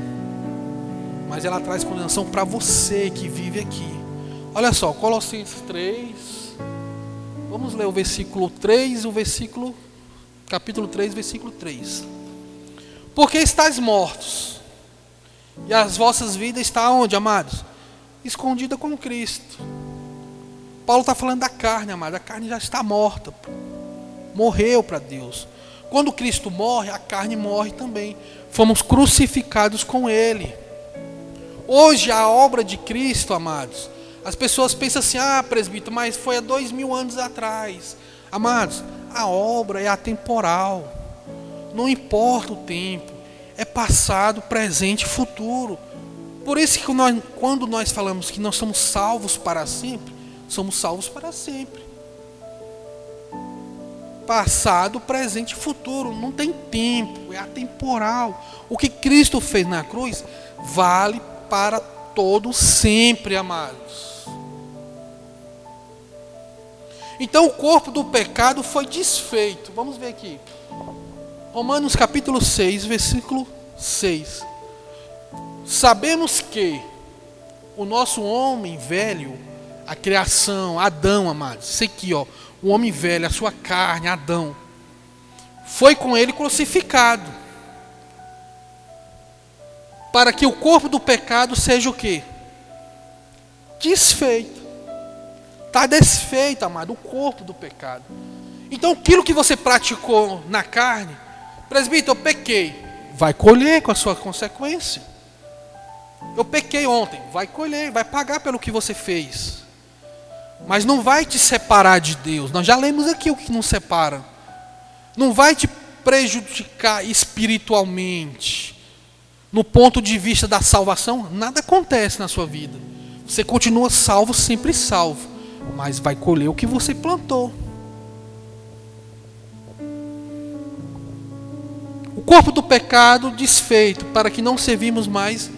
mas ela traz condenação para você que vive aqui. Olha só, Colossenses 3, vamos ler o versículo 3, capítulo 3, versículo 3. Porque estáis mortos, e as vossas vidas estão onde, amados? Escondida com Cristo, Paulo está falando da carne, amado. A carne já está morta. Morreu para Deus. Quando Cristo morre, a carne morre também. Fomos crucificados com Ele. Hoje, a obra de Cristo, amados, as pessoas pensam assim, presbítero, mas foi há 2000 anos atrás. Amados, a obra é atemporal. Não importa o tempo. É passado, presente e futuro. Por isso que quando nós falamos que nós somos salvos para sempre, somos salvos para sempre. Passado, presente e futuro. Não tem tempo, é atemporal. O que Cristo fez na cruz vale para todos sempre, amados. Então o corpo do pecado foi desfeito. Vamos ver aqui. Romanos capítulo 6, versículo 6. Sabemos que o nosso homem velho, a criação, Adão, amados, isso aqui, ó, o homem velho, a sua carne, Adão, foi com ele crucificado, para que o corpo do pecado seja o quê? Desfeito. Está desfeito, amado, o corpo do pecado. Então aquilo que você praticou na carne, presbítero, eu pequei, vai colher com a sua consequência. Eu pequei ontem, vai colher, vai pagar pelo que você fez. Mas não vai te separar de Deus. Nós já lemos aqui o que nos separa. Não vai te prejudicar espiritualmente. No ponto de vista da salvação, nada acontece na sua vida. Você continua salvo, sempre salvo. Mas vai colher o que você plantou. O corpo do pecado desfeito, para que não servimos mais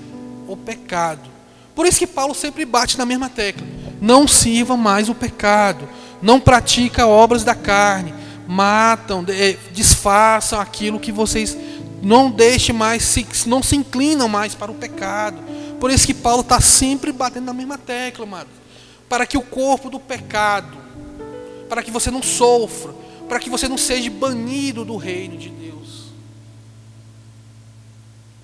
o pecado. Por isso que Paulo sempre bate na mesma tecla. Não sirvam mais o pecado. Não praticam obras da carne. Matam, desfaçam aquilo que vocês não deixem mais, não se inclinam mais para o pecado. Por isso que Paulo está sempre batendo na mesma tecla, amado. Para que o corpo do pecado, para que você não sofra, para que você não seja banido do reino de Deus.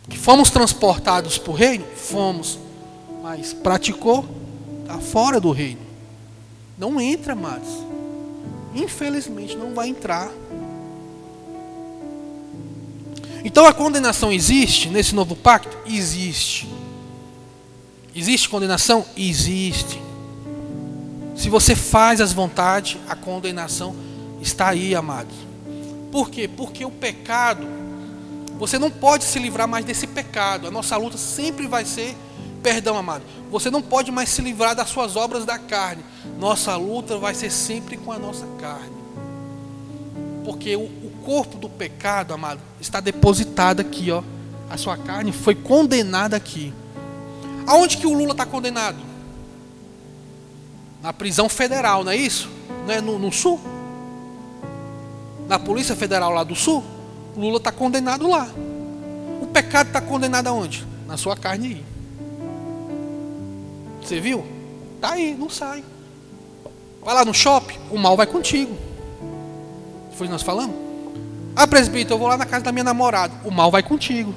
Que fomos transportados para o reino? Fomos. Mas praticou? Está fora do reino. Não entra mais. Infelizmente não vai entrar. Então a condenação existe nesse novo pacto? Existe. Existe condenação? Existe. Se você faz as vontades, a condenação está aí, amados. Por quê? Porque o pecado, você não pode se livrar mais desse pecado. A nossa luta sempre vai ser perdão, amado. Você não pode mais se livrar das suas obras da carne. Nossa luta vai ser sempre com a nossa carne. Porque o corpo do pecado, amado, está depositado aqui, ó. A sua carne foi condenada aqui. Aonde que o Lula está condenado? Na prisão federal, não é isso? Não é no sul? Na Polícia Federal lá do sul? O Lula está condenado lá. O pecado está condenado aonde? Na sua carne aí. Você viu? Está aí, não sai. Vai lá no shopping, o mal vai contigo. Foi nós falamos? Presbítero, eu vou lá na casa da minha namorada. O mal vai contigo.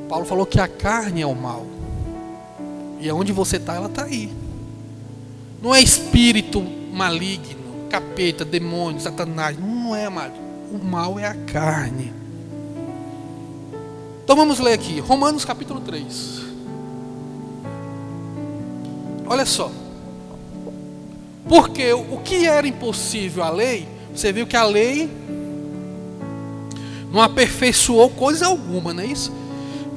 Paulo falou que a carne é o mal. E aonde você está, ela está aí. Não é espírito maligno, capeta, demônio, satanás. Não é, amado. O mal é a carne. Então vamos ler aqui. Romanos capítulo 3. Olha só. Porque o que era impossível à lei, você viu que a lei não aperfeiçoou coisa alguma, não é isso?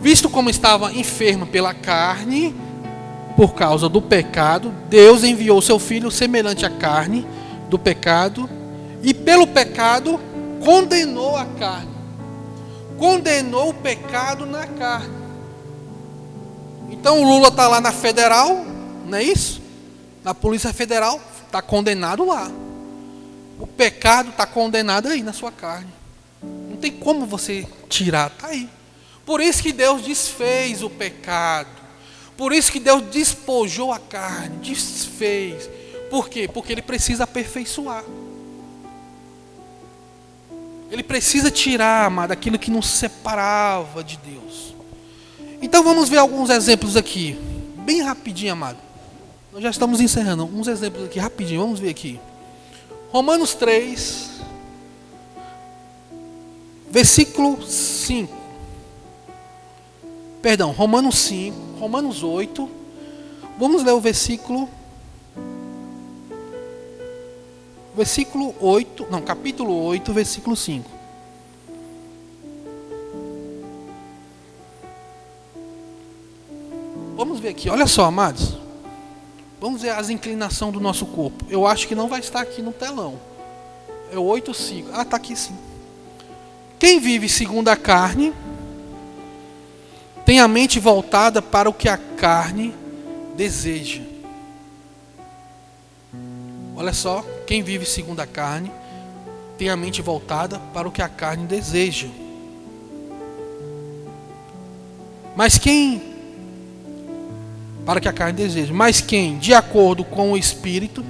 Visto como estava enfermo pela carne, por causa do pecado, Deus enviou seu Filho semelhante à carne do pecado, e pelo pecado condenou a carne. Condenou o pecado na carne. Então o Lula está lá na federal, não é isso? Na Polícia Federal, está condenado lá. O pecado está condenado aí na sua carne. Não tem como você tirar, está aí. Por isso que Deus desfez o pecado. Por isso que Deus despojou a carne, desfez. Por quê? Porque Ele precisa aperfeiçoar. Ele precisa tirar, amado, aquilo que nos separava de Deus. Então vamos ver alguns exemplos aqui. Bem rapidinho, amado. Nós já estamos encerrando. Uns exemplos aqui rapidinho, vamos ver aqui. Romanos 3, versículo 5. Perdão, Romanos 5, Romanos 8. Vamos ler o versículo 8, não, capítulo 8, versículo 5. Vamos ver aqui, olha só, amados. Vamos ver as inclinações do nosso corpo. Eu acho que não vai estar aqui no telão. É o 8:5. Ah, está aqui sim. Quem vive segundo a carne tem a mente voltada para o que a carne deseja. Olha só, quem vive segundo a carne tem a mente voltada para o que a carne deseja. Mas quem de acordo com o Espírito,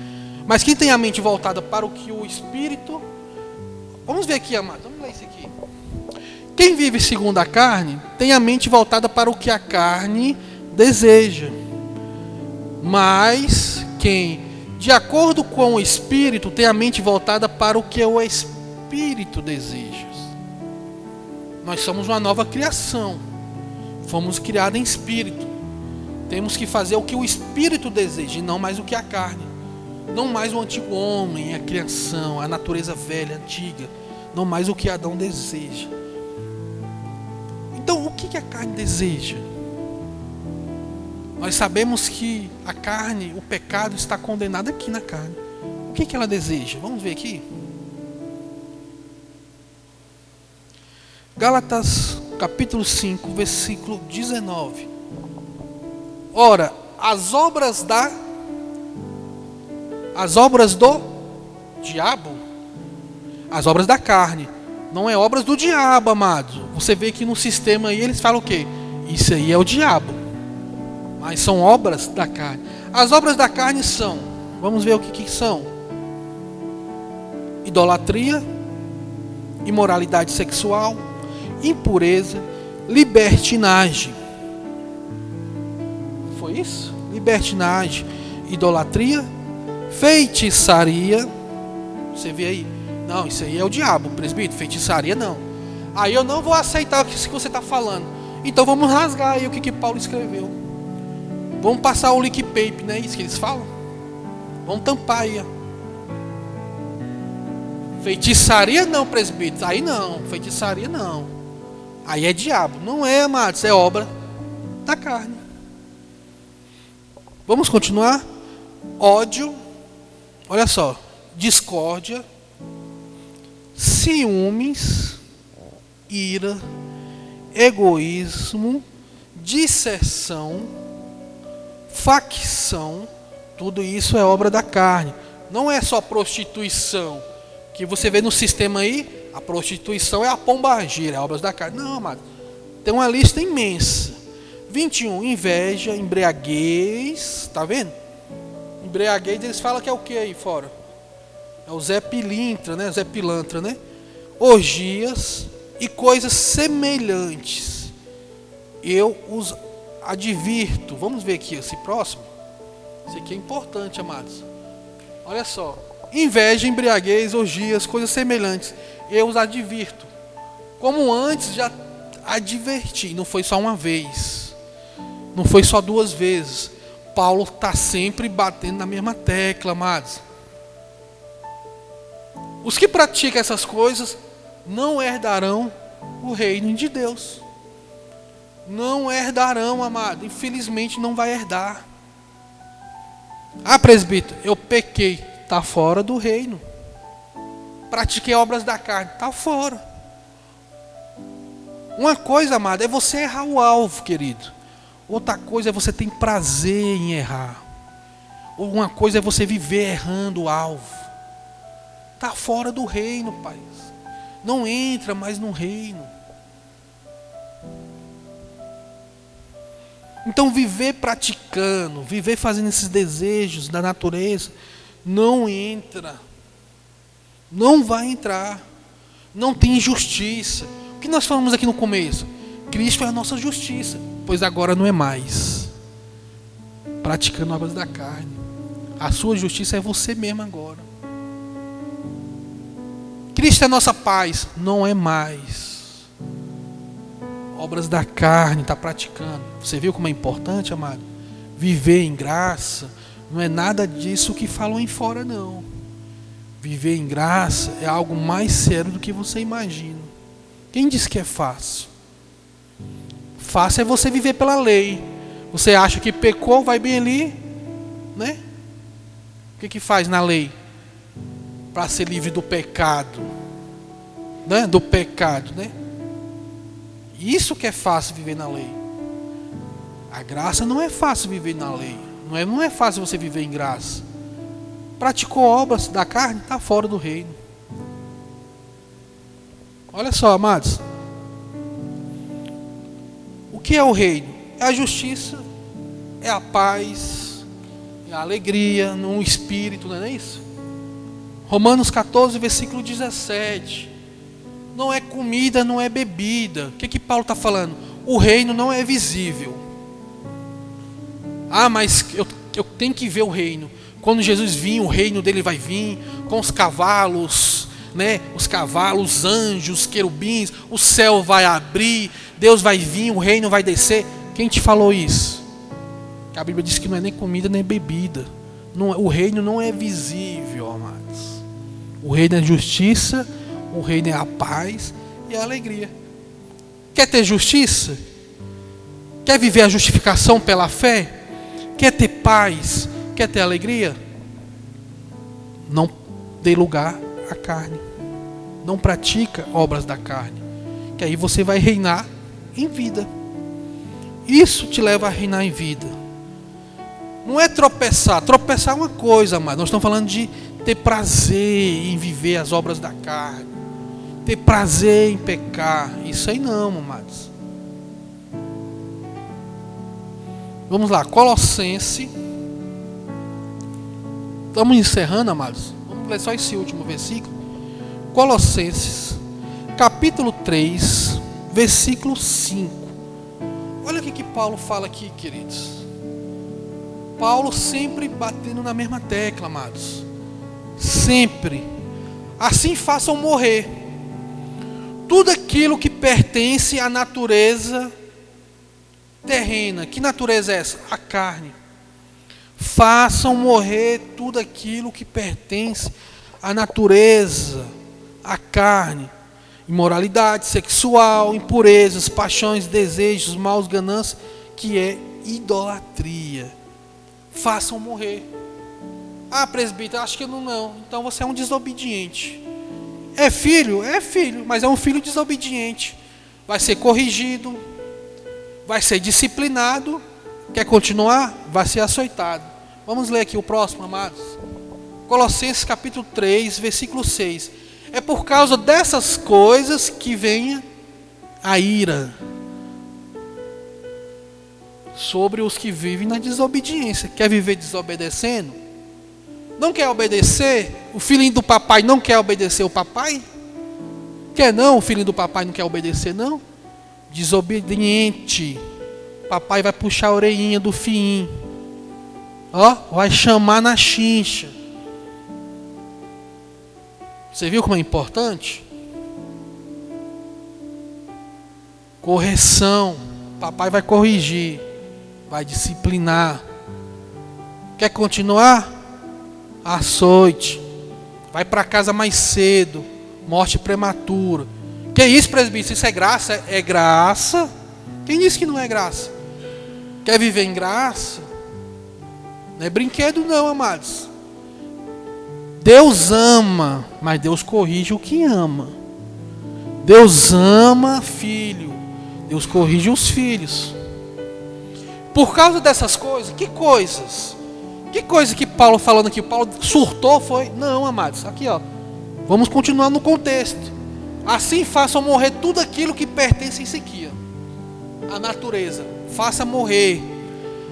mas quem tem a mente voltada para o que o Espírito, vamos ver aqui, amados, vamos ler isso aqui. Quem vive segundo a carne tem a mente voltada para o que a carne deseja, mas quem de acordo com o Espírito tem a mente voltada para o que o Espírito deseja. Nós somos uma nova criação, fomos criados em Espírito. Temos que fazer o que o Espírito deseja, e não mais o que a carne. Não mais o antigo homem, a criação, a natureza velha, antiga. Não mais o que Adão deseja. Então, o que a carne deseja? Nós sabemos que a carne, o pecado está condenado aqui na carne. O que ela deseja? Vamos ver aqui. Gálatas, capítulo 5, versículo 19. Ora, as obras do diabo, as obras da carne, não é obras do diabo, amado. Você vê que no sistema aí eles falam o quê? Isso aí é o diabo. Mas são obras da carne. As obras da carne são, vamos ver o que são: idolatria, imoralidade sexual, impureza, libertinagem. Foi isso? Libertinagem, idolatria, feitiçaria. Você vê aí? Não, isso aí é o diabo, presbítero. Feitiçaria não. Aí eu não vou aceitar o que você está falando. Então vamos rasgar aí o que Paulo escreveu. Vamos passar o leak paper, não é isso que eles falam? Vamos tampar aí. Ó. Feitiçaria não, presbítero. Aí não, feitiçaria não. Aí é diabo. Não é, amados, é obra da carne. Vamos continuar? Ódio, olha só, discórdia, ciúmes, ira, egoísmo, disseção, facção, tudo isso é obra da carne. Não é só prostituição, que você vê no sistema aí, a prostituição é a pombagira, é obras da carne. Não, amado, tem uma lista imensa. 21, inveja, embriaguez, tá vendo? Embriaguez, eles falam que é o que aí fora? É o Zé Pilintra, né? Zé Pilantra, né? Orgias e coisas semelhantes. Eu os advirto. Vamos ver aqui esse próximo. Esse aqui é importante, amados. Olha só. Inveja, embriaguez, orgias, coisas semelhantes. Eu os advirto. Como antes já adverti. Não foi só uma vez. Não foi só 2 vezes. Paulo está sempre batendo na mesma tecla, amados. Os que praticam essas coisas não herdarão o reino de Deus. Não herdarão, amado. Infelizmente não vai herdar. Ah, presbítero, eu pequei. Está fora do reino. Pratiquei obras da carne. Está fora. Uma coisa, amado, é você errar o alvo, querido. Outra coisa é você ter prazer em errar. Uma coisa é você viver errando o alvo. Está fora do reino, pai. Não entra mais no reino. Então viver praticando, viver fazendo esses desejos da natureza, não entra. Não vai entrar. Não tem justiça. O que nós falamos aqui no começo? Cristo é a nossa justiça, pois agora não é mais. praticando obras da carne. A sua justiça é você mesmo agora. Cristo é nossa paz. Não é mais. Obras da carne, está praticando. Você viu como é importante, amado? Viver em graça não é nada disso que falam aí fora, não. Viver em graça é algo mais sério do que você imagina. Quem disse que é fácil? Fácil é você viver pela lei. Você acha que pecou, vai bem ali, né? O que faz na lei? Para ser livre do pecado, né? Do pecado, né? Isso que é fácil viver na lei. A graça não é fácil viver na lei. Não é fácil você viver em graça. Praticou obras da carne, está fora do reino. Olha só, amados. O que é o reino? É a justiça, é a paz, é a alegria no espírito, não é isso? Romanos 14, versículo 17. Não é comida, não é bebida. O que Paulo está falando? O reino não é visível. Ah, mas eu tenho que ver o reino. Quando Jesus vir, o reino dele vai vir com os cavalos, né? Os cavalos, os anjos, os querubins, o céu vai abrir, Deus vai vir, o reino vai descer. Quem te falou isso? Que a Bíblia diz que não é nem comida nem bebida. O reino não é visível, amados. O reino é justiça, o reino é a paz e a alegria. Quer ter justiça? Quer viver a justificação pela fé? Quer ter paz? Quer ter alegria? Não dê lugar à carne. Não pratica obras da carne. Que aí você vai reinar em vida. Isso te leva a reinar em vida. Não é tropeçar. Tropeçar é uma coisa, mas nós estamos falando de ter prazer em viver as obras da carne. Ter prazer em pecar. Isso aí não, amados. Vamos lá, Colossenses. Estamos encerrando, amados. Vamos ler só esse último versículo. Colossenses, capítulo 3, versículo 5. Olha o que Paulo fala aqui, queridos. Paulo sempre batendo na mesma tecla, amados. Sempre. Assim façam morrer tudo aquilo que pertence à natureza terrena. Que natureza é essa? A carne. Façam morrer tudo aquilo que pertence à natureza, à carne. Imoralidade sexual, impurezas, paixões, desejos, maus, ganância, que é idolatria. Façam morrer. Ah, presbítero, acho que não. Então você é um desobediente. É filho, mas é um filho desobediente. Vai ser corrigido, vai ser disciplinado. Quer continuar? Vai ser açoitado. Vamos ler aqui o próximo, amados. Colossenses capítulo 3, versículo 6. É por causa dessas coisas que vem a ira sobre os que vivem na desobediência. Quer viver desobedecendo? Não quer obedecer? O filhinho do papai não quer obedecer o papai? Quer não? O filhinho do papai não quer obedecer, não? Desobediente. Papai vai puxar a orelhinha do filhinho. Ó, vai chamar na chincha. Você viu como é importante? Correção. Papai vai corrigir. Vai disciplinar. Quer continuar? Açoite. Vai para casa mais cedo. Morte prematura. Que isso, presbítero? Isso é graça? É graça? Quem disse que não é graça? Quer viver em graça? Não é brinquedo não, amados. Deus ama, mas Deus corrige o que ama. Deus ama filho. Deus corrige os filhos. Por causa dessas coisas, que coisas? Que coisa que Paulo falando aqui? Paulo surtou, foi? Não, amados. Aqui, ó. Vamos continuar no contexto. Assim façam morrer tudo aquilo que pertence a isso aqui, ó. A natureza. Faça morrer.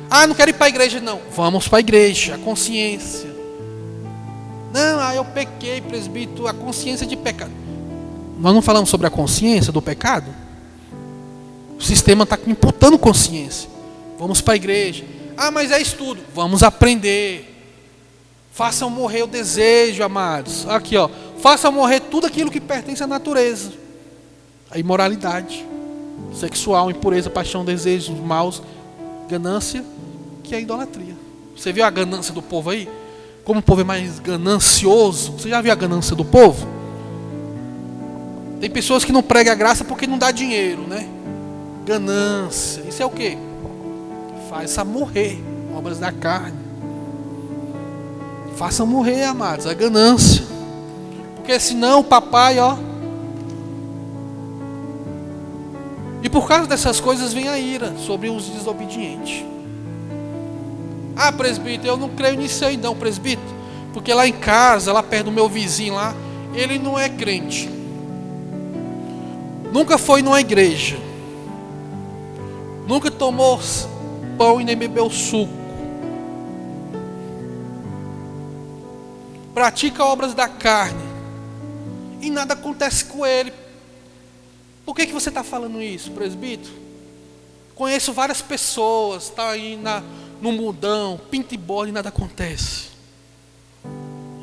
Ah, não quero ir para a igreja, não. Vamos para a igreja. A consciência. Não, eu pequei, presbítero. A consciência de pecado. Nós não falamos sobre a consciência do pecado? O sistema está imputando consciência. Vamos para a igreja. Ah, mas é estudo. Vamos aprender. Façam morrer o desejo, amados. Aqui, ó. Façam morrer tudo aquilo que pertence à natureza. A imoralidade sexual, impureza, paixão, desejos maus, ganância, que é a idolatria. Você viu a ganância do povo aí? Como o povo é mais ganancioso. Você já viu a ganância do povo? Tem pessoas que não pregam a graça porque não dá dinheiro, né? Ganância. Isso é o quê? Faça morrer obras da carne. Façam morrer, amados, a ganância. Porque senão o papai, ó. E por causa dessas coisas vem a ira sobre os desobedientes. Ah, presbítero, eu não creio nisso aí não, presbítero. Porque lá em casa, lá perto do meu vizinho lá, ele não é crente. Nunca foi numa igreja. Nunca tomou pão e nem bebeu suco. Pratica obras da carne. E nada acontece com ele. Por que você está falando isso, presbítero? Conheço várias pessoas, está aí no mundão, pinta e bola e nada acontece.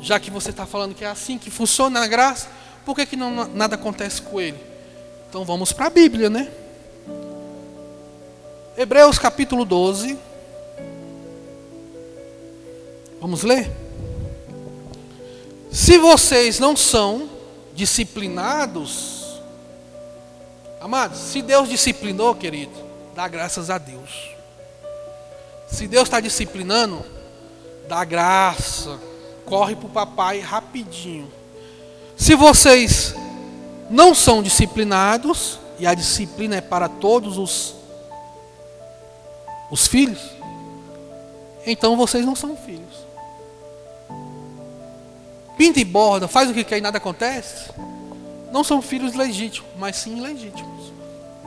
Já que você está falando que é assim que funciona a graça, por que nada acontece com ele? Então vamos para a Bíblia, né? Hebreus capítulo 12. Vamos ler? Se vocês não são disciplinados, amados, se Deus disciplinou, querido, dá graças a Deus. Se Deus está disciplinando, dá graça, corre para o papai rapidinho. Se vocês não são disciplinados, e a disciplina é para todos os filhos, então vocês não são filhos. Pinta e borda, faz o que quer e nada acontece, não são filhos legítimos, mas sim ilegítimos.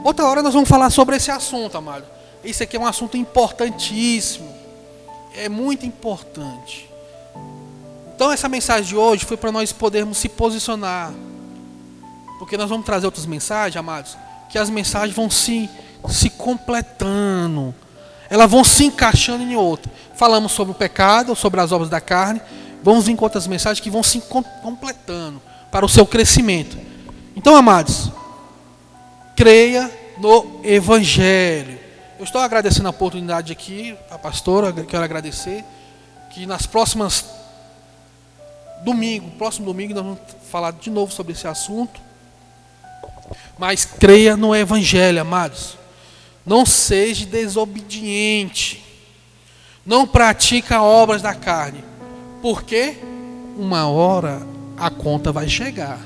Outra hora nós vamos falar sobre esse assunto, amado. Esse aqui é um assunto importantíssimo. É muito importante. Então essa mensagem de hoje foi para nós podermos se posicionar. Porque nós vamos trazer outras mensagens, amados, que as mensagens vão se completando. Elas vão se encaixando em outra. Falamos sobre o pecado, sobre as obras da carne. Vamos vir com outras mensagens que vão se completando para o seu crescimento. Então, amados, creia no Evangelho. Eu estou agradecendo a oportunidade aqui, a pastora, quero agradecer, que nas próximo domingo nós vamos falar de novo sobre esse assunto. Mas creia no Evangelho, amados. Não seja desobediente. Não pratica obras da carne. Porque uma hora a conta vai chegar.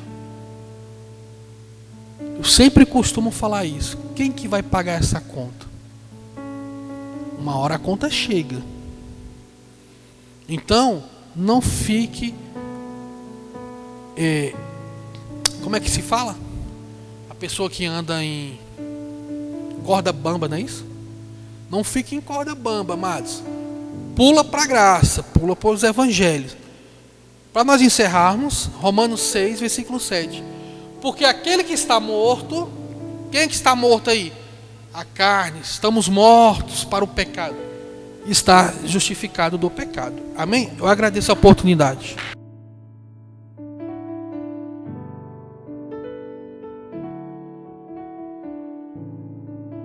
Eu sempre costumo falar isso. Quem que vai pagar essa conta? Uma hora a conta chega. Então, não fique... como é que se fala? A pessoa que anda em corda bamba, não é isso? Não fique em corda bamba, amados. Pula para a graça, pula para os evangelhos. Para nós encerrarmos, Romanos 6, versículo 7. Porque aquele que está morto, quem é que está morto aí? A carne, estamos mortos para o pecado. Está justificado do pecado. Amém? Eu agradeço a oportunidade.